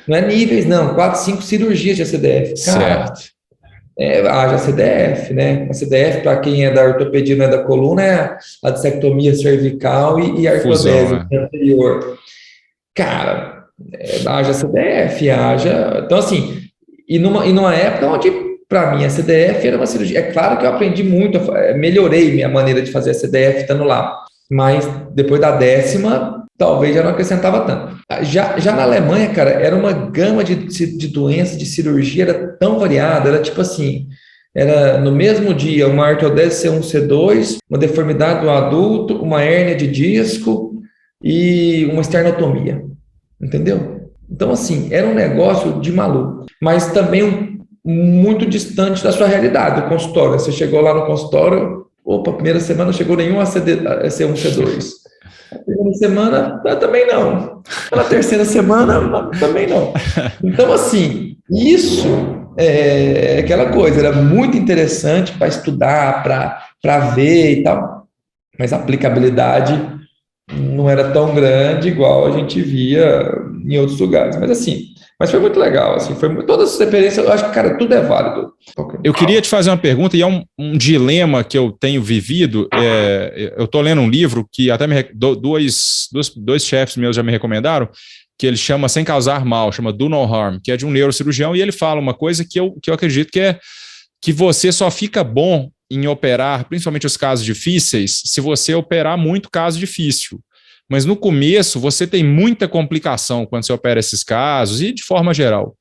Não é níveis, não, 4, 5 cirurgias de CDF. Cara, Certo. haja CDF, né? A CDF, para quem é da ortopedia, não é da coluna, é a dissectomia cervical e Fusão, artrodese é. anterior. Cara, haja CDF, haja. Então, assim, e numa época onde, para mim, a CDF era uma cirurgia. É claro que eu aprendi muito, melhorei minha maneira de fazer a CDF estando lá, mas depois da 10ª, talvez já não acrescentava tanto. Já na Alemanha, cara, era uma gama de doenças, de cirurgia, era tão variada, era tipo assim. Era no mesmo dia uma artrodese C1, C2, uma deformidade do adulto, uma hérnia de disco e uma esternotomia. Entendeu? Então, assim, era um negócio de maluco, mas também muito distante da sua realidade, do consultório. Você chegou lá no consultório, opa, primeira semana não chegou nenhum C1, C2. Na segunda semana, também não. Na terceira semana, também não. Então, assim, isso é aquela coisa, era muito interessante para estudar, para ver e tal, mas a aplicabilidade não era tão grande igual a gente via em outros lugares. Mas assim, mas foi muito legal, assim, todas as experiências, eu acho que, cara, tudo é válido. Eu queria te fazer uma pergunta, e é um dilema que eu tenho vivido. Eu estou lendo um livro que até dois chefes meus já me recomendaram, que ele chama Sem Causar Mal, chama Do No Harm, que é de um neurocirurgião, e ele fala uma coisa que eu acredito que é que você só fica bom em operar, principalmente os casos difíceis, se você operar muito caso difícil. Mas no começo, você tem muita complicação quando você opera esses casos e de forma geral.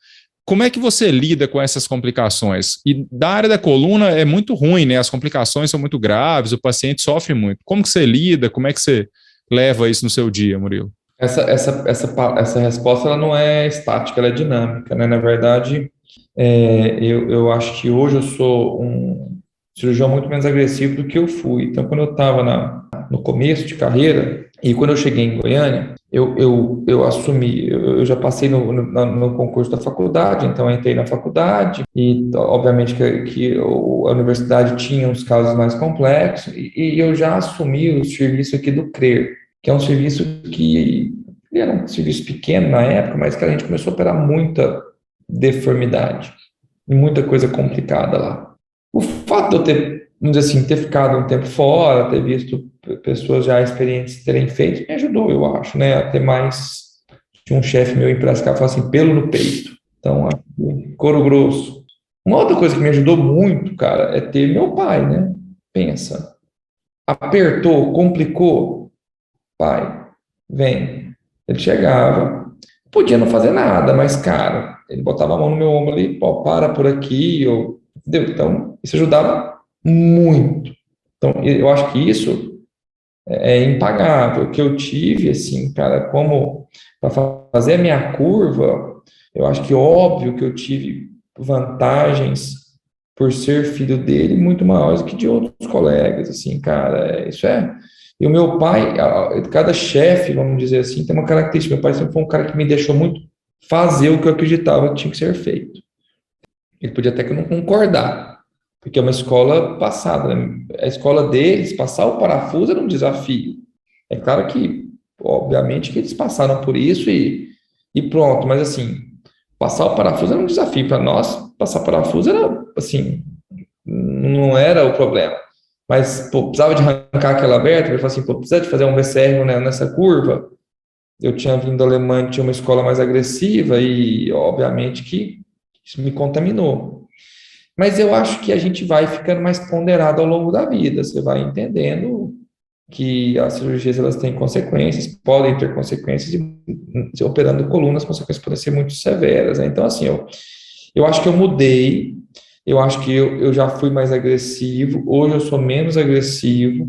Como é que você lida com essas complicações? E da área da coluna é muito ruim, né? As complicações são muito graves, o paciente sofre muito. Como que você lida? Como é que você leva isso no seu dia, Murilo? Essa resposta ela não é estática, ela é dinâmica, né? Na verdade, eu acho que hoje eu sou um cirurgião muito menos agressivo do que eu fui. Então, quando eu estava no começo de carreira, e quando eu cheguei em Goiânia, eu assumi, eu já passei no concurso da faculdade, então eu entrei na faculdade, e obviamente que a universidade tinha uns casos mais complexos, e eu já assumi o serviço aqui do CRER, que é um serviço que era um serviço pequeno na época, mas que a gente começou a operar muita deformidade, e muita coisa complicada lá. O fato de eu ter, vamos dizer assim, ter ficado um tempo fora, ter visto pessoas já experientes terem feito, me ajudou, eu acho, né, a ter mais. Tinha um chefe meu em Piracicaba, falou assim, pelo no peito. Então, couro grosso. Uma outra coisa que me ajudou muito, cara, é ter meu pai, né? Pensa. Apertou, complicou, pai, vem. Ele chegava, podia não fazer nada, mas, cara, ele botava a mão no meu ombro ali, pô, para por aqui, entendeu? Então, isso ajudava muito. Então, eu acho que isso é impagável. O que eu tive, assim, cara, como para fazer a minha curva, eu acho que óbvio que eu tive vantagens por ser filho dele muito maiores que de outros colegas, assim, cara, isso é. E o meu pai, cada chefe, vamos dizer assim, tem uma característica. Meu pai sempre foi um cara que me deixou muito fazer o que eu acreditava que tinha que ser feito. Ele podia até que não concordar, porque é uma escola passada, né? A escola deles, passar o parafuso era um desafio. É claro que, obviamente, que eles passaram por isso e pronto, mas assim, passar o parafuso era um desafio. Para nós, passar parafuso era, assim, não era o problema. Mas, pô, precisava de arrancar aquela aberta, ele falou assim, pô, precisa de fazer um VCR, né, nessa curva. Eu tinha vindo da Alemanha, tinha uma escola mais agressiva e, obviamente, que isso me contaminou. Mas eu acho que a gente vai ficando mais ponderado ao longo da vida. Você vai entendendo que as cirurgias elas têm consequências, podem ter consequências, e operando coluna, as consequências podem ser muito severas, né? Então, assim, eu acho que eu mudei, eu acho que eu já fui mais agressivo, hoje eu sou menos agressivo,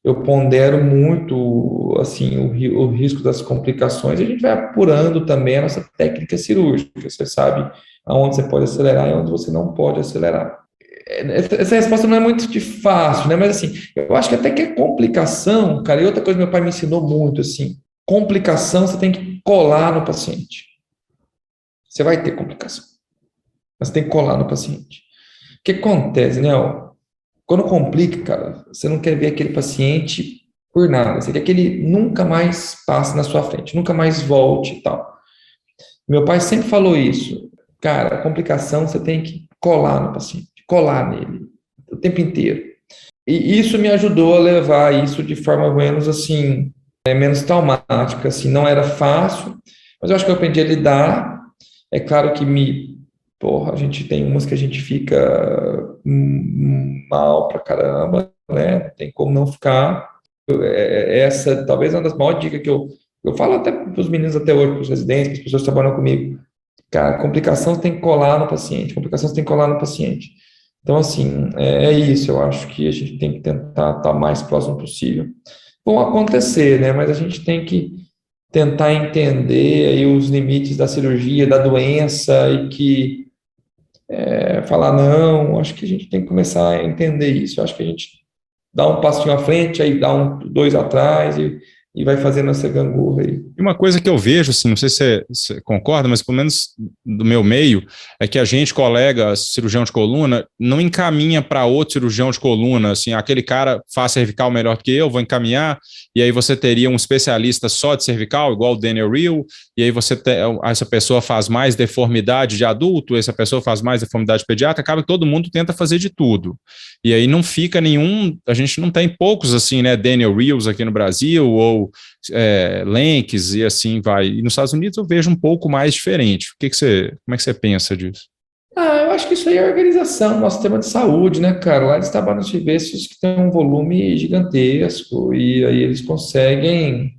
eu pondero muito, assim, o risco das complicações, e a gente vai apurando também a nossa técnica cirúrgica, você sabe aonde você pode acelerar e onde você não pode acelerar. Essa resposta não é muito fácil, né? Mas assim, eu acho que até que é complicação, cara, e outra coisa que meu pai me ensinou muito, assim, complicação você tem que colar no paciente. Você vai ter complicação, mas tem que colar no paciente. O que acontece, né? quando complica, cara, você não quer ver aquele paciente por nada, você quer que ele nunca mais passe na sua frente, nunca mais volte e tal. Meu pai sempre falou isso, cara, a complicação você tem que colar no paciente, colar nele o tempo inteiro. E isso me ajudou a levar isso de forma menos assim, menos traumática, assim, não era fácil, mas eu acho que eu aprendi a lidar. É claro que porra, a gente tem umas que a gente fica mal pra caramba, né? Não tem como não ficar. Essa talvez é uma das maiores dicas que eu falo até para os meninos até hoje, para os residentes, para as pessoas que trabalham comigo. Cara, complicação você tem que colar no paciente, complicação você tem que colar no paciente. Então, assim, é isso, eu acho que a gente tem que tentar estar mais próximo possível. Vão acontecer, né? Mas a gente tem que tentar entender aí os limites da cirurgia, da doença e que falar não, acho que a gente tem que começar a entender isso. Eu acho que a gente dá um passinho à frente, aí dá dois atrás e vai fazendo essa gangorra aí. E uma coisa que eu vejo, assim, não sei se você concorda, mas pelo menos do meu meio, é que a gente, colega cirurgião de coluna, não encaminha para outro cirurgião de coluna, assim, aquele cara faz cervical melhor do que eu, vou encaminhar, e aí você teria um especialista só de cervical, igual o Daniel Real, e aí essa pessoa faz mais deformidade de adulto, essa pessoa faz mais deformidade pediátrica, acaba que todo mundo tenta fazer de tudo. E aí não fica a gente não tem poucos, assim, né, Daniel Reals aqui no Brasil, ou Lenks e assim vai. E nos Estados Unidos eu vejo um pouco mais diferente. Como é que você pensa disso? Eu acho que isso aí é organização, nosso sistema de saúde, né, cara? Lá eles trabalham nos serviços que tem um volume gigantesco e aí eles conseguem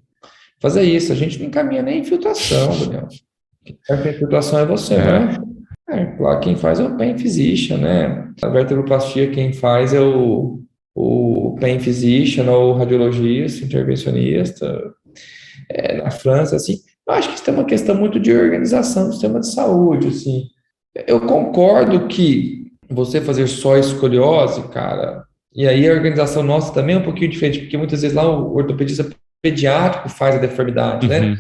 fazer isso. A gente não encaminha nem infiltração, Daniel. A infiltração é você, né? Lá quem faz é o pain physician, né? A vertebroplastia quem faz é o pain physician ou o radiologista, intervencionista. Na França, assim, eu acho que isso é uma questão muito de organização do sistema de saúde, assim. Eu concordo que você fazer só escoliose, cara, e aí a organização nossa também é um pouquinho diferente, porque muitas vezes lá o ortopedista pediátrico faz a deformidade, né?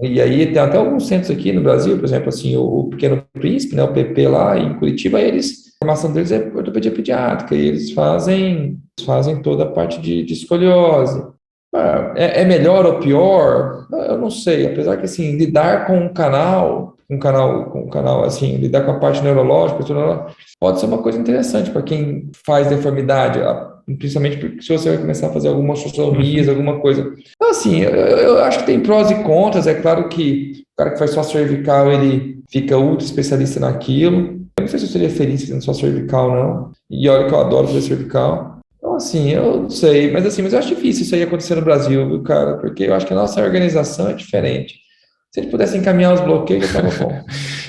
E aí tem até alguns centros aqui no Brasil, por exemplo, assim, o Pequeno Príncipe, né, o PP lá em Curitiba, a formação deles é ortopedia pediátrica, e eles fazem toda a parte de escoliose. É melhor ou pior? Eu não sei, apesar que, assim, lidar com um canal, assim, lidar com a parte neurológica, pode ser uma coisa interessante para quem faz deformidade, principalmente se você vai começar a fazer algumas sociotomias, alguma coisa. Então, assim, eu acho que tem prós e contras. É claro que o cara que faz só cervical, ele fica ultra especialista naquilo. Eu não sei se eu seria feliz fazendo só cervical, não. E olha que eu adoro fazer cervical. Então, assim, eu não sei, mas eu acho difícil isso aí acontecer no Brasil, viu, cara? Porque eu acho que a nossa organização é diferente. Se eles pudessem encaminhar os bloqueios, já estava bom.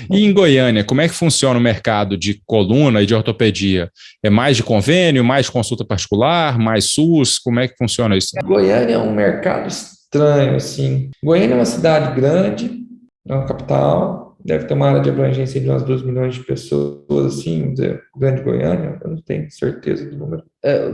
E em Goiânia, como é que funciona o mercado de coluna e de ortopedia? É mais de convênio, mais de consulta particular, mais SUS? Como é que funciona isso? Goiânia é um mercado estranho, assim. Goiânia é uma cidade grande, é uma capital, deve ter uma área de abrangência de umas 2 milhões de pessoas, assim, vamos dizer, Grande Goiânia, eu não tenho certeza do número.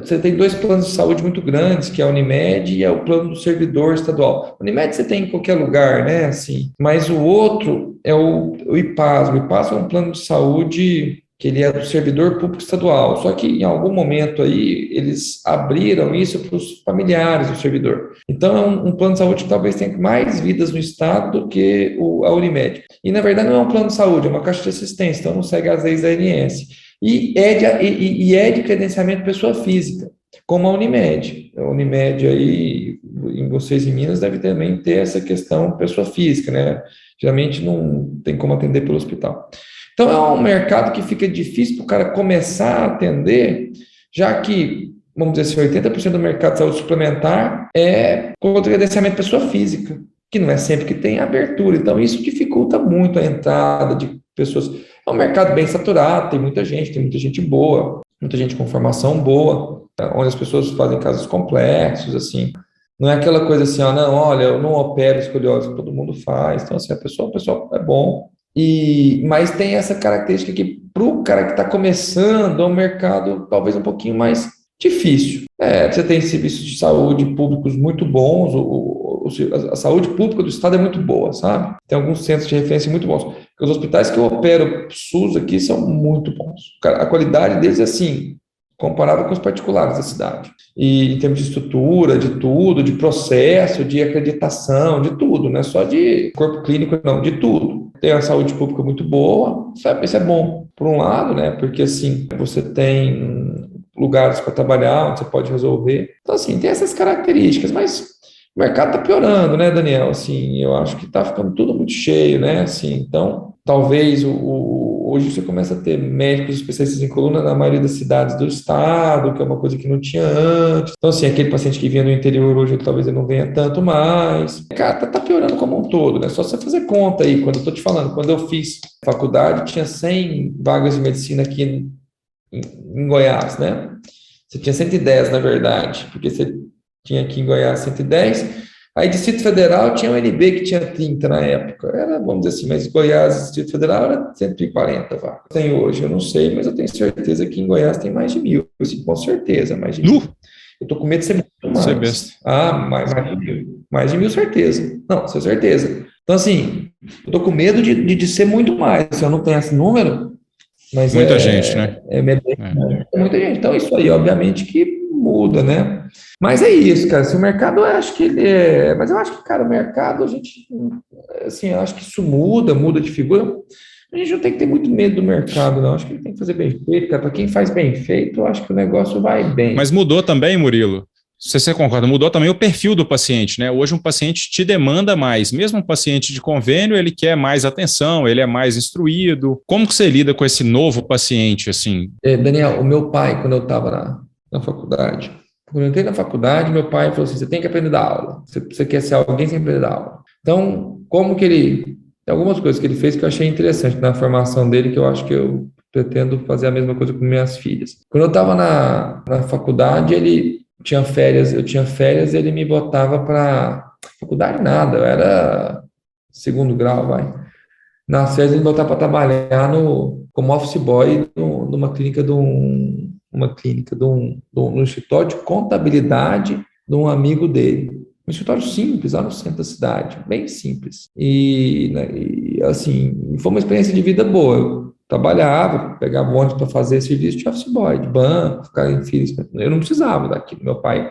Você tem 2 planos de saúde muito grandes, que é a Unimed e é o plano do servidor estadual. A Unimed você tem em qualquer lugar, né, assim, mas o outro é o IPAS. O IPAS é um plano de saúde que ele é do servidor público estadual, só que em algum momento aí eles abriram isso para os familiares do servidor. Então é um plano de saúde que talvez tenha mais vidas no estado do que a Unimed. E na verdade não é um plano de saúde, é uma caixa de assistência, então não segue as leis da ANS. E é de credenciamento pessoa física, como a Unimed. A Unimed aí, em vocês em Minas, deve também ter essa questão pessoa física, né? Geralmente não tem como atender pelo hospital. Então, é um mercado que fica difícil para o cara começar a atender, já que, vamos dizer assim, 80% do mercado de saúde suplementar é com credenciamento pessoa física, que não é sempre que tem abertura. Então, isso dificulta muito a entrada de pessoas. É um mercado bem saturado, tem muita gente boa, muita gente com formação boa, onde as pessoas fazem casos complexos, assim. Não é aquela coisa assim, não, olha, eu não opero escoliose, todo mundo faz. Então, assim, o pessoal é bom. Mas tem essa característica que, para o cara que está começando, é um mercado talvez um pouquinho mais difícil. Você tem serviços de saúde públicos muito bons, a saúde pública do estado é muito boa, sabe? Tem alguns centros de referência muito bons. Os hospitais que eu opero SUS aqui são muito bons. A qualidade deles é assim, comparado com os particulares da cidade. E em termos de estrutura, de tudo, de processo, de acreditação, de tudo, não é só de corpo clínico, não, de tudo. Tem a saúde pública muito boa, sabe? Isso é bom, por um lado, né? Porque assim, você tem lugares para trabalhar, onde você pode resolver. Então, assim, tem essas características, mas o mercado está piorando, né, Daniel? Assim, eu acho que está ficando tudo muito cheio, né? Assim, então, talvez hoje você começa a ter médicos especialistas em coluna na maioria das cidades do estado, que é uma coisa que não tinha antes. Então, assim, aquele paciente que vinha do interior hoje, talvez ele não venha tanto mais. Cara, tá piorando como um todo, né? Só você fazer conta aí, quando eu tô te falando, quando eu fiz faculdade, tinha 100 vagas de medicina aqui em Goiás, né? Você tinha 110, na verdade, porque você tinha aqui em Goiás 110. Aí, Distrito Federal tinha um NB que tinha 30 na época. Era, vamos dizer assim, mas Goiás, Distrito Federal, era 140 vagas. Tem hoje, eu não sei, mas eu tenho certeza que em Goiás tem mais de 1.000. Assim, com certeza, mais de 1.000. Eu tô com medo de ser muito mais. Ser besta. Mais de 1.000. Mais de 1.000, certeza. Não, com certeza. Então, assim, eu tô com medo de ser muito mais. Se eu não tenho esse número, mas muita gente, né? É muita gente. Então, isso aí, obviamente, que muda, né? Mas é isso, cara. Se o mercado, eu acho que ele é. Mas eu acho que, cara, o mercado, a gente. Assim, eu acho que isso muda de figura. A gente não tem que ter muito medo do mercado, não. Acho que ele tem que fazer bem feito, cara. Para quem faz bem feito, eu acho que o negócio vai bem. Mas mudou também, Murilo. Se você concorda, mudou também o perfil do paciente, né? Hoje um paciente te demanda mais. Mesmo um paciente de convênio, ele quer mais atenção, ele é mais instruído. Como que você lida com esse novo paciente, assim? Daniel, o meu pai, quando eu estava na faculdade, quando eu entrei na faculdade, meu pai falou assim, você tem que aprender a dar aula. Você quer ser alguém sem aprender a dar aula. Então, como que ele... Tem algumas coisas que ele fez que eu achei interessante na formação dele, que eu acho que eu pretendo fazer a mesma coisa com minhas filhas. Quando eu estava na faculdade, ele... eu tinha férias, ele me botava para faculdade nada, eu era segundo grau, vai. Nas férias ele me botava para trabalhar como office boy numa clínica no escritório de contabilidade de um amigo dele. Um escritório simples, lá no centro da cidade, bem simples. E assim, foi uma experiência de vida boa. Eu trabalhava, pegava ônibus para fazer serviço de office boy, de banco, ficar em filas. Eu não precisava daquilo. Meu pai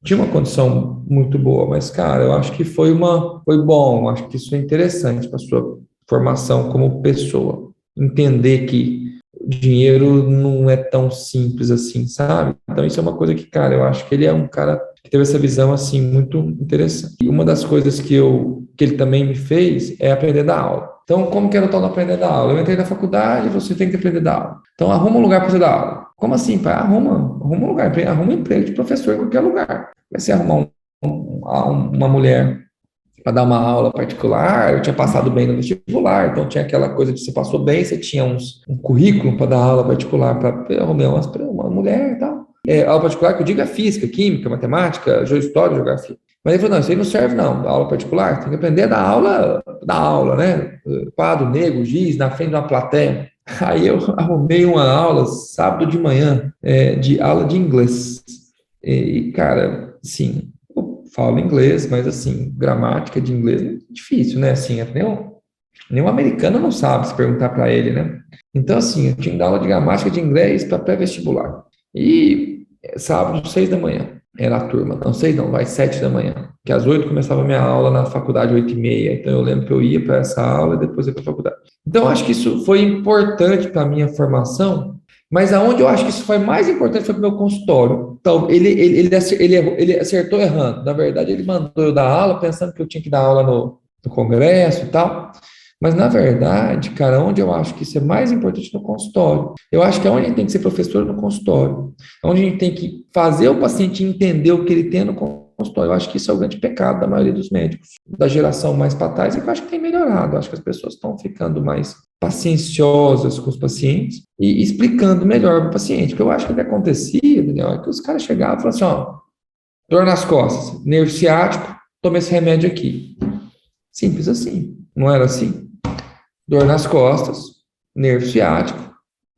tinha uma condição muito boa, mas, cara, eu acho que foi bom. Eu acho que isso é interessante para a sua formação como pessoa. Entender que o dinheiro não é tão simples assim, sabe? Então, isso é uma coisa que, cara, eu acho que ele é um cara que teve essa visão, assim, muito interessante. E uma das coisas que ele também me fez é aprender a dar aula. Então, como que era o tal de aprender a dar aula? Eu entrei na faculdade, você tem que aprender a dar aula. Então, arruma um lugar para você dar aula. Como assim, pai? Arruma um lugar, arruma um emprego de professor em qualquer lugar. Vai ser arrumar uma mulher para dar uma aula particular, eu tinha passado bem no vestibular, então tinha aquela coisa de você passou bem, você tinha um currículo para dar aula particular para uma mulher e tal. Aula particular que eu digo é física, química, matemática, história, geografia. Mas ele falou, não, isso aí não serve não, aula particular, tem que aprender a dar aula, né? Quadro negro, giz, na frente de uma plateia. Aí eu arrumei uma aula sábado de manhã, de aula de inglês. E, cara, assim, eu falo inglês, mas, assim, gramática de inglês é difícil, né? Assim, nenhum americano não sabe se perguntar para ele, né? Então, assim, eu tinha que dar aula de gramática de inglês para pré-vestibular. E sábado, 6 da manhã, era a turma. Não, 6 não, vai 7 da manhã. Que às 8 começava a minha aula na faculdade, 8h30. Então, eu lembro que eu ia para essa aula e depois ia para a faculdade. Então, eu acho que isso foi importante para a minha formação, mas aonde eu acho que isso foi mais importante foi para o meu consultório. Então, ele acertou errando. Na verdade, ele mandou eu dar aula pensando que eu tinha que dar aula no congresso e tal. Mas, na verdade, cara, onde eu acho que isso é mais importante no consultório. Eu acho que é onde a gente tem que ser professor no consultório. É onde a gente tem que fazer o paciente entender o que ele tem no consultório. Eu acho que isso é o grande pecado da maioria dos médicos. Da geração mais para trás, é que eu acho que tem melhorado. Eu acho que as pessoas estão ficando mais pacienciosas com os pacientes e explicando melhor para o paciente. Porque eu acho que o que acontecia, Daniel, é que os caras chegavam e falavam assim, ó, dor nas costas, nervo ciático, toma esse remédio aqui. Simples assim. Não era assim? Dor nas costas, nervo ciático,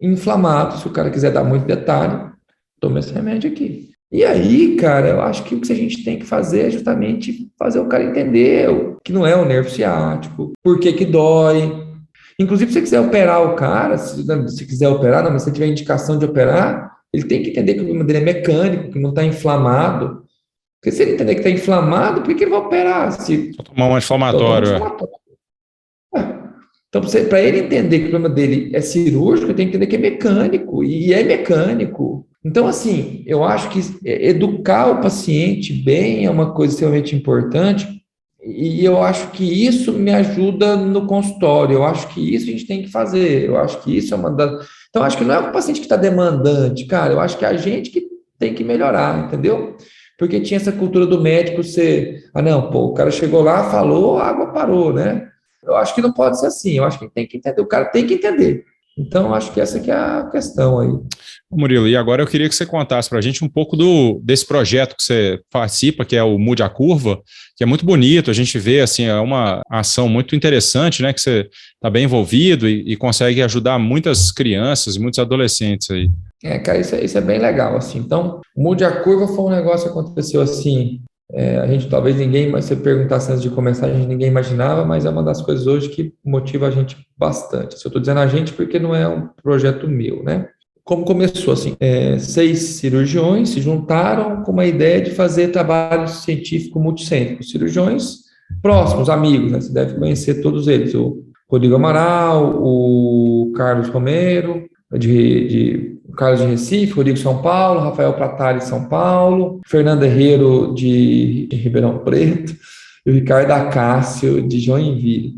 inflamado, se o cara quiser dar muito detalhe, toma esse remédio aqui. E aí, cara, eu acho que o que a gente tem que fazer é justamente fazer o cara entender que não é o nervo ciático, por que dói. Inclusive, se você quiser operar o cara, se quiser operar, não, mas se você tiver indicação de operar, Ele tem que entender que o problema dele é mecânico, que não está inflamado. Porque se ele entender que está inflamado, por que ele vai operar? Se Só tomar um anti-inflamatório. Então, para ele entender que o problema dele é cirúrgico, ele tem que entender que é mecânico, e é mecânico. Então, assim, eu acho que educar o paciente bem é uma coisa extremamente importante, e eu acho que isso me ajuda no consultório, eu acho que isso a gente tem que fazer, eu acho que isso é uma das... Então, eu acho que não é o paciente que está demandante, cara, eu acho que é a gente que tem que melhorar, entendeu? Porque tinha essa cultura do médico ser, não, pô, o cara chegou lá, falou, a água parou, né? Eu acho que não pode ser assim, eu acho que tem que entender, o cara tem que entender. Então, eu acho que essa que é a questão aí. Murilo, e agora eu queria que você contasse para a gente um pouco desse projeto que você participa, que é o Mude a Curva, que é muito bonito, a gente vê, assim, é uma ação muito interessante, né, que você está bem envolvido e consegue ajudar muitas crianças, muitos adolescentes aí. Cara, isso é bem legal, assim. Então, o Mude a Curva foi um negócio que aconteceu assim, a gente talvez ninguém, mas se eu perguntasse antes de começar, ninguém imaginava, mas é uma das coisas hoje que motiva a gente bastante. Se eu estou dizendo a gente, porque não é um projeto meu, né? Como começou assim, 6 cirurgiões se juntaram com uma ideia de fazer trabalho científico multicêntrico. Cirurgiões próximos, amigos, né? Você deve conhecer todos eles. O Rodrigo Amaral, o Carlos Romero, o Carlos de Recife, Rodrigo de São Paulo, Rafael Pratari de São Paulo, Fernando Herrero de Ribeirão Preto e o Ricardo Acácio de Joinville.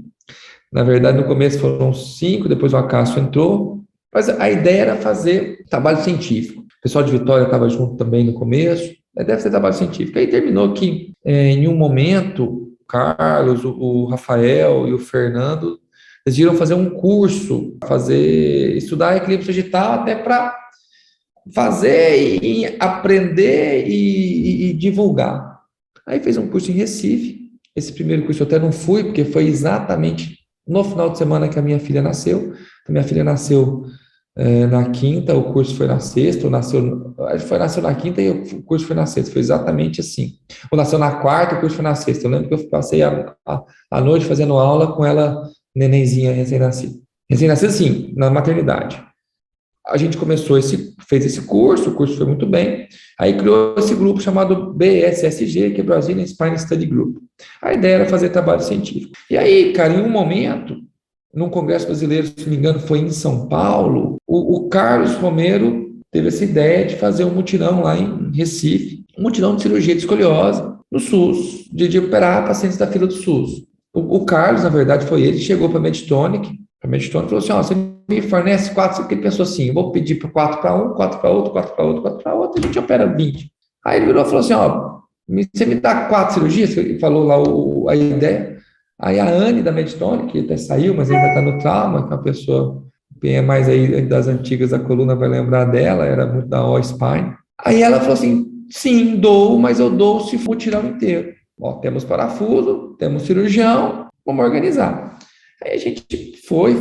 Na verdade, no começo foram 5, depois o Acácio entrou, mas a ideia era fazer trabalho científico. O pessoal de Vitória estava junto também no começo, deve ser trabalho científico. Aí terminou que, em um momento, o Carlos, o Rafael e o Fernando decidiram fazer um curso, estudar equilíbrio digital até para fazer e aprender e divulgar. Aí fez um curso em Recife. Esse primeiro curso eu até não fui, porque foi exatamente no final de semana que a minha filha nasceu. A minha filha nasceu na quinta, o curso foi na sexta, nasceu na quinta e o curso foi na sexta, foi exatamente assim. Ou nasceu na quarta, o curso foi na sexta. Eu lembro que eu passei a noite fazendo aula com ela, nenenzinha, recém-nascida. Recém-nascida, sim, na maternidade. A gente fez esse curso, o curso foi muito bem, aí criou esse grupo chamado BSSG, que é Brazilian Spine Study Group. A ideia era fazer trabalho científico. E aí, cara, em um momento, num congresso brasileiro, se não me engano, foi em São Paulo, o Carlos Romero teve essa ideia de fazer um mutirão lá em Recife, um mutirão de cirurgia de escoliose no SUS, de operar pacientes da fila do SUS. O Carlos, na verdade, foi ele que chegou para a Medtronic e falou assim, você me fornece 4, porque ele pensou assim, eu vou pedir para 4 para um, 4 para outro, 4 para outro, 4 para outro, a gente opera 20. Aí ele virou e falou assim, você me dá 4 cirurgias? Ele falou lá a ideia. Aí a Anne da Medtronic, que até saiu, mas ainda está no trauma, que é uma pessoa, quem é mais aí das antigas da coluna vai lembrar dela, era muito da O-Spine. Aí ela falou assim, sim, dou, mas eu dou se for tirão inteiro. Temos parafuso, temos cirurgião, vamos organizar. Aí a gente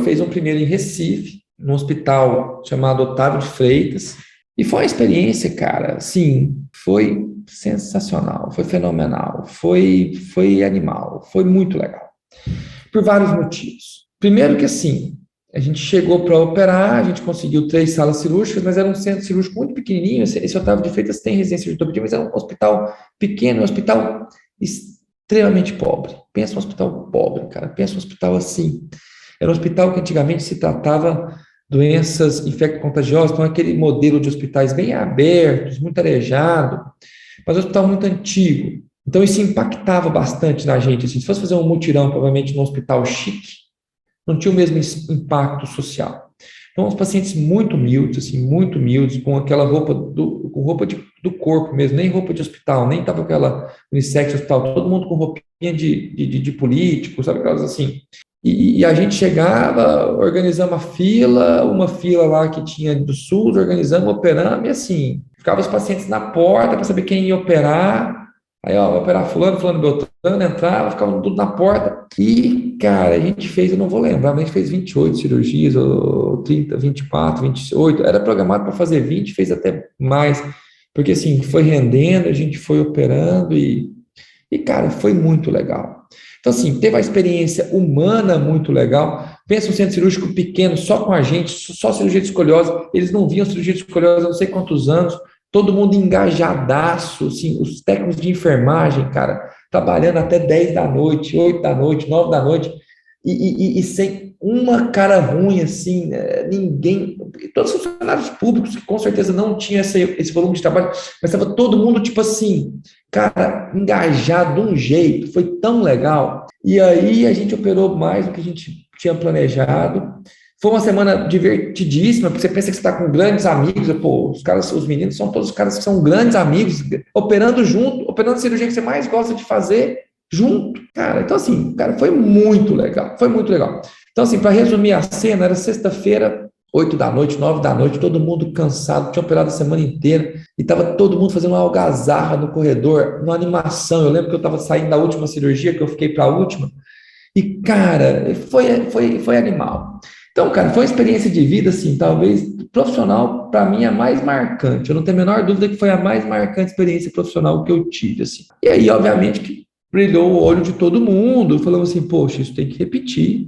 fez um primeiro em Recife, num hospital chamado Otávio de Freitas, e foi uma experiência, cara, sim, foi sensacional, foi fenomenal, foi animal, foi muito legal, por vários motivos. Primeiro que, assim, a gente chegou para operar, a gente conseguiu 3 salas cirúrgicas, mas era um centro cirúrgico muito pequenininho, esse Otávio de Freitas tem residência de ortopedia, mas era um hospital pequeno, um hospital extremamente pobre. Pensa um hospital pobre, cara. Pensa um hospital assim. Era um hospital que antigamente se tratava doenças infecto-contagiosas, então aquele modelo de hospitais bem abertos, muito arejado, mas um hospital muito antigo. Então isso impactava bastante na gente. Assim, se fosse fazer um mutirão, provavelmente num hospital chique, não tinha o mesmo impacto social. Então, os pacientes muito humildes, com aquela roupa do corpo mesmo, nem roupa de hospital, nem estava aquela unissex hospital, todo mundo com roupinha de político, sabe, aquelas assim. E a gente chegava, organizamos uma fila lá que tinha do SUS, organizamos, operamos, e assim, ficava os pacientes na porta para saber quem ia operar. Aí, vai operar fulano, Beltrano, entrava, ficava tudo na porta. E, cara, a gente fez, eu não vou lembrar, mas a gente fez 28 cirurgias, ou 30, 24, 28. Era programado para fazer 20, fez até mais. Porque, assim, foi rendendo, a gente foi operando e cara, foi muito legal. Então, assim, teve a experiência humana muito legal. Pensa um centro cirúrgico pequeno, só com a gente, só cirurgia de escoliose. Eles não viam cirurgia de escoliose há não sei quantos anos. Todo mundo engajadaço, assim, os técnicos de enfermagem, cara, trabalhando até 10 da noite, 8 da noite, 9 da noite, e sem uma cara ruim, assim, ninguém, todos os funcionários públicos, que com certeza não tinham esse volume de trabalho, mas estava todo mundo, tipo assim, cara, engajado de um jeito, foi tão legal. E aí a gente operou mais do que a gente tinha planejado. Foi uma semana divertidíssima, porque você pensa que você está com grandes amigos, pô, os caras, os meninos são todos os caras que são grandes amigos, operando junto, operando a cirurgia que você mais gosta de fazer junto, cara. Então, assim, cara, foi muito legal, foi muito legal. Então, assim, para resumir a cena, era sexta-feira, 8 da noite, 9 da noite, todo mundo cansado, tinha operado a semana inteira, e estava todo mundo fazendo uma algazarra no corredor, uma animação. Eu lembro que eu estava saindo da última cirurgia, que eu fiquei para a última, e, cara, foi animal. Então, cara, foi uma experiência de vida, assim, talvez profissional, para mim, a mais marcante. Eu não tenho a menor dúvida que foi a mais marcante experiência profissional que eu tive, assim. E aí, obviamente, que brilhou o olho de todo mundo, falamos assim, poxa, isso tem que repetir.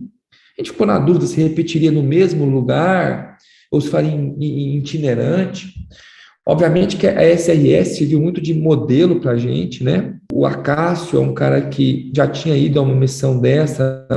A gente ficou na dúvida se repetiria no mesmo lugar ou se faria em itinerante. Obviamente que a SRS serviu muito de modelo para a gente, né? O Acácio é um cara que já tinha ido a uma missão dessa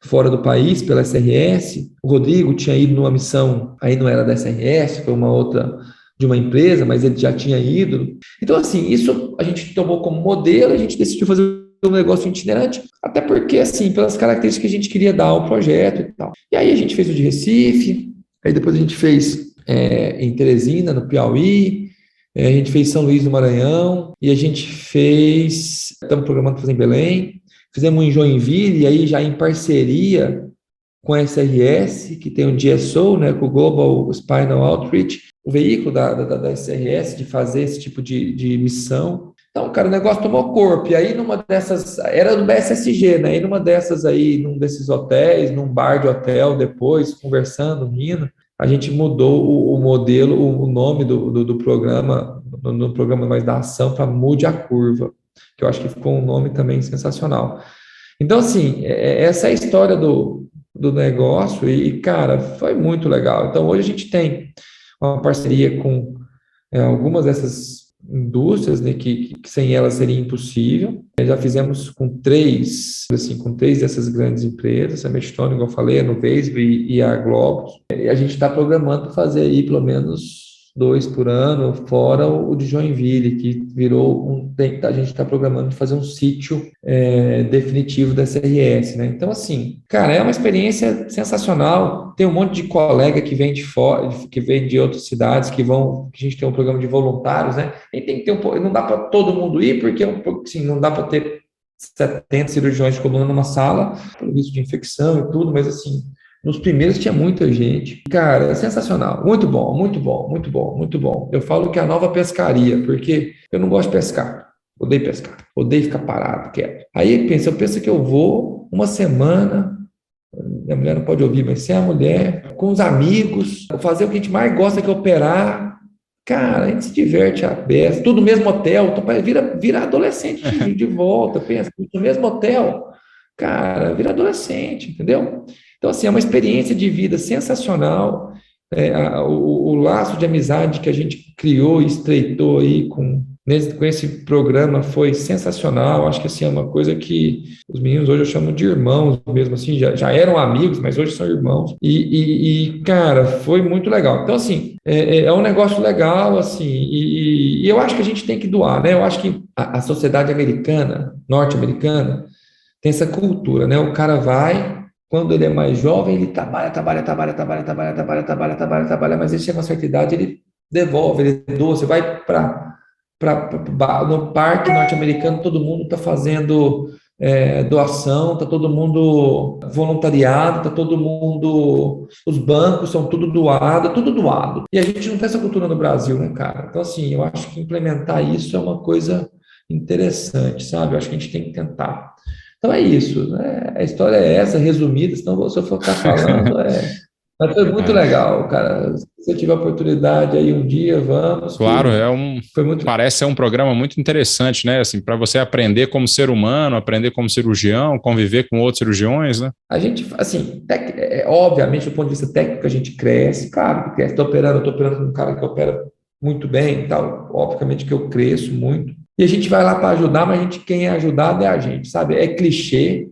fora do país pela SRS. O Rodrigo tinha ido numa missão, aí não era da SRS, foi uma outra de uma empresa, mas ele já tinha ido. Então, assim, isso a gente tomou como modelo, a gente decidiu fazer um negócio itinerante, até porque, assim, pelas características que a gente queria dar ao projeto e tal. E aí a gente fez o de Recife, aí depois a gente fez em Teresina, no Piauí, a gente fez São Luís do Maranhão, e a gente fez, estamos programando fazer em Belém, fizemos em Joinville, e aí já em parceria com a SRS, que tem o GSO, né, com o Global Spinal Outreach, o veículo da SRS de fazer esse tipo de missão. Então, cara, o negócio tomou corpo, e aí numa dessas, era do BSSG, né, e numa dessas aí, num desses hotéis, num bar de hotel, depois, conversando, rindo, a gente mudou o modelo, o nome do programa, no programa mais da ação, para Mude a Curva, que eu acho que ficou um nome também sensacional. Então, assim, essa é a história do negócio e, cara, foi muito legal. Então, hoje a gente tem uma parceria com algumas dessas indústrias, né, que sem elas seria impossível. Já fizemos com três dessas grandes empresas, a Medstone, como eu falei, a Nuvasve e a Globus. E a gente está programando fazer aí pelo menos 2 por ano, fora o de Joinville, que virou a gente está programando fazer um sítio definitivo da SRS, né? Então, assim, cara, é uma experiência sensacional. Tem um monte de colega que vem de fora, que vem de outras cidades, que a gente tem um programa de voluntários, né? E tem que ter não dá para todo mundo ir, porque assim, não dá para ter 70 cirurgiões de coluna numa sala, pelo risco de infecção e tudo, mas assim, nos primeiros tinha muita gente. Cara, é sensacional. Muito bom, muito bom, muito bom, muito bom. Eu falo que é a nova pescaria, porque eu não gosto de pescar. Odeio pescar. Odeio ficar parado, quieto. Aí eu penso que eu vou uma semana, minha mulher não pode ouvir, mas sem a mulher, com os amigos, fazer o que a gente mais gosta, que é operar. Cara, a gente se diverte a beça. Tudo no mesmo hotel. Vira adolescente de volta. Pensa, no mesmo hotel. Cara, vira adolescente, entendeu? Então, assim, é uma experiência de vida sensacional. O laço de amizade que a gente criou e estreitou aí com esse programa foi sensacional. Acho que, assim, é uma coisa que os meninos hoje eu chamo de irmãos mesmo, assim, já eram amigos, mas hoje são irmãos. Cara, foi muito legal. Então, assim, é um negócio legal, assim, e eu acho que a gente tem que doar, né? Eu acho que a sociedade americana, norte-americana, tem essa cultura, né? O cara vai, quando ele é mais jovem, ele trabalha, mas ele chega a uma certa idade, ele devolve, ele doa. Você vai no parque norte-americano, todo mundo está fazendo doação, está todo mundo voluntariado, está todo mundo, os bancos são tudo doado. E a gente não tem essa cultura no Brasil, né, cara? Então, assim, eu acho que implementar isso é uma coisa interessante, sabe? Eu acho que a gente tem que tentar. Então é isso, né? A história é essa, resumida, senão se eu for ficar falando, Mas foi muito É. legal, cara. Se você tiver oportunidade aí um dia, vamos, Claro, que foi muito. parece ser um programa muito interessante, né? Assim, para você aprender como ser humano, aprender como cirurgião, conviver com outros cirurgiões, né? A gente, assim, obviamente, do ponto de vista técnico, a gente cresce, claro que cresce. Estou operando com um cara que opera muito bem e tal, obviamente que eu cresço muito. E a gente vai lá para ajudar, mas quem é ajudado é a gente, sabe? É clichê,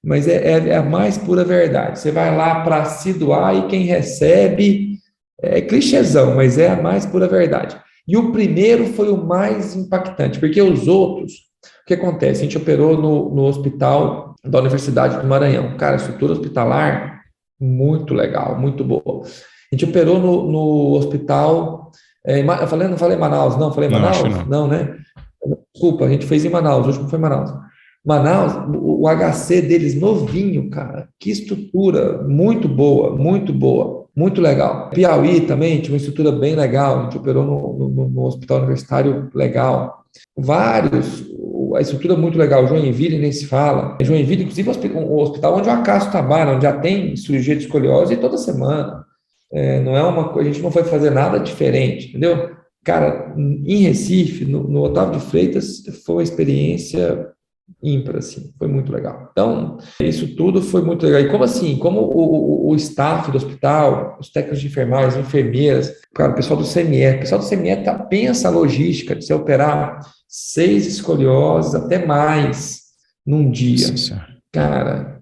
mas é a mais pura verdade. Você vai lá para se doar e quem recebe é clichêzão, mas é a mais pura verdade. E o primeiro foi o mais impactante, porque os outros, o que acontece? A gente operou no hospital da Universidade do Maranhão. Cara, estrutura hospitalar muito legal, muito boa. A gente operou no hospital. Eu falei, não falei Manaus, não? Falei Não, acho que Manaus? não. Não, né? Desculpa, a gente fez em Manaus, o último foi em Manaus. Manaus, o HC deles novinho, cara. Que estrutura muito boa, muito legal. Piauí também tinha uma estrutura bem legal. A gente operou no hospital universitário legal. Vários, a estrutura muito legal. Joinville nem se fala. Joinville, inclusive, o hospital onde o Acácio trabalha, onde já tem cirurgia de escoliose toda semana. Não é uma coisa, a gente não foi fazer nada diferente, entendeu? Cara, em Recife, no Otávio de Freitas, foi uma experiência ímpar, assim, foi muito legal. Então, isso tudo foi muito legal. E como assim? Como o staff do hospital, os técnicos de enfermagem, as enfermeiras, cara, o pessoal do CME pensa a logística de se operar 6 escolioses, até mais, num dia. Nossa. Cara,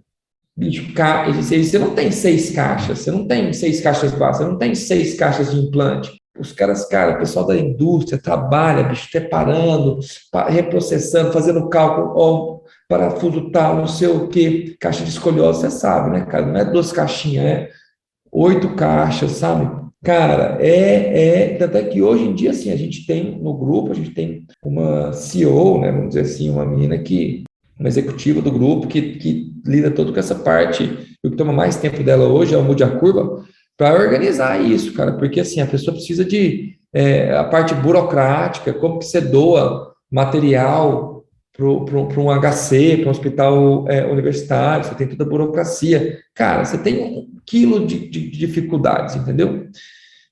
bicho, você não tem 6 caixas, você não tem 6 caixas básicas, você não tem 6 caixas de implante. Os caras, cara, o pessoal da indústria trabalha, bicho, preparando, reprocessando, fazendo cálculo, ó, parafuso tal, não sei o quê, caixa de escoliose, você sabe, né, cara? Não é 2 caixinhas, é 8 caixas, sabe? Cara, tanto é que hoje em dia, assim, a gente tem no grupo, a gente tem uma CEO, né, vamos dizer assim, uma executiva do grupo que lida todo com essa parte, e o que toma mais tempo dela hoje é o Mude a Curva, para organizar isso, cara, porque assim, a pessoa precisa de a parte burocrática, como que você doa material para um HC, para um hospital universitário, você tem toda a burocracia. Cara, você tem 1 quilo de dificuldades, entendeu?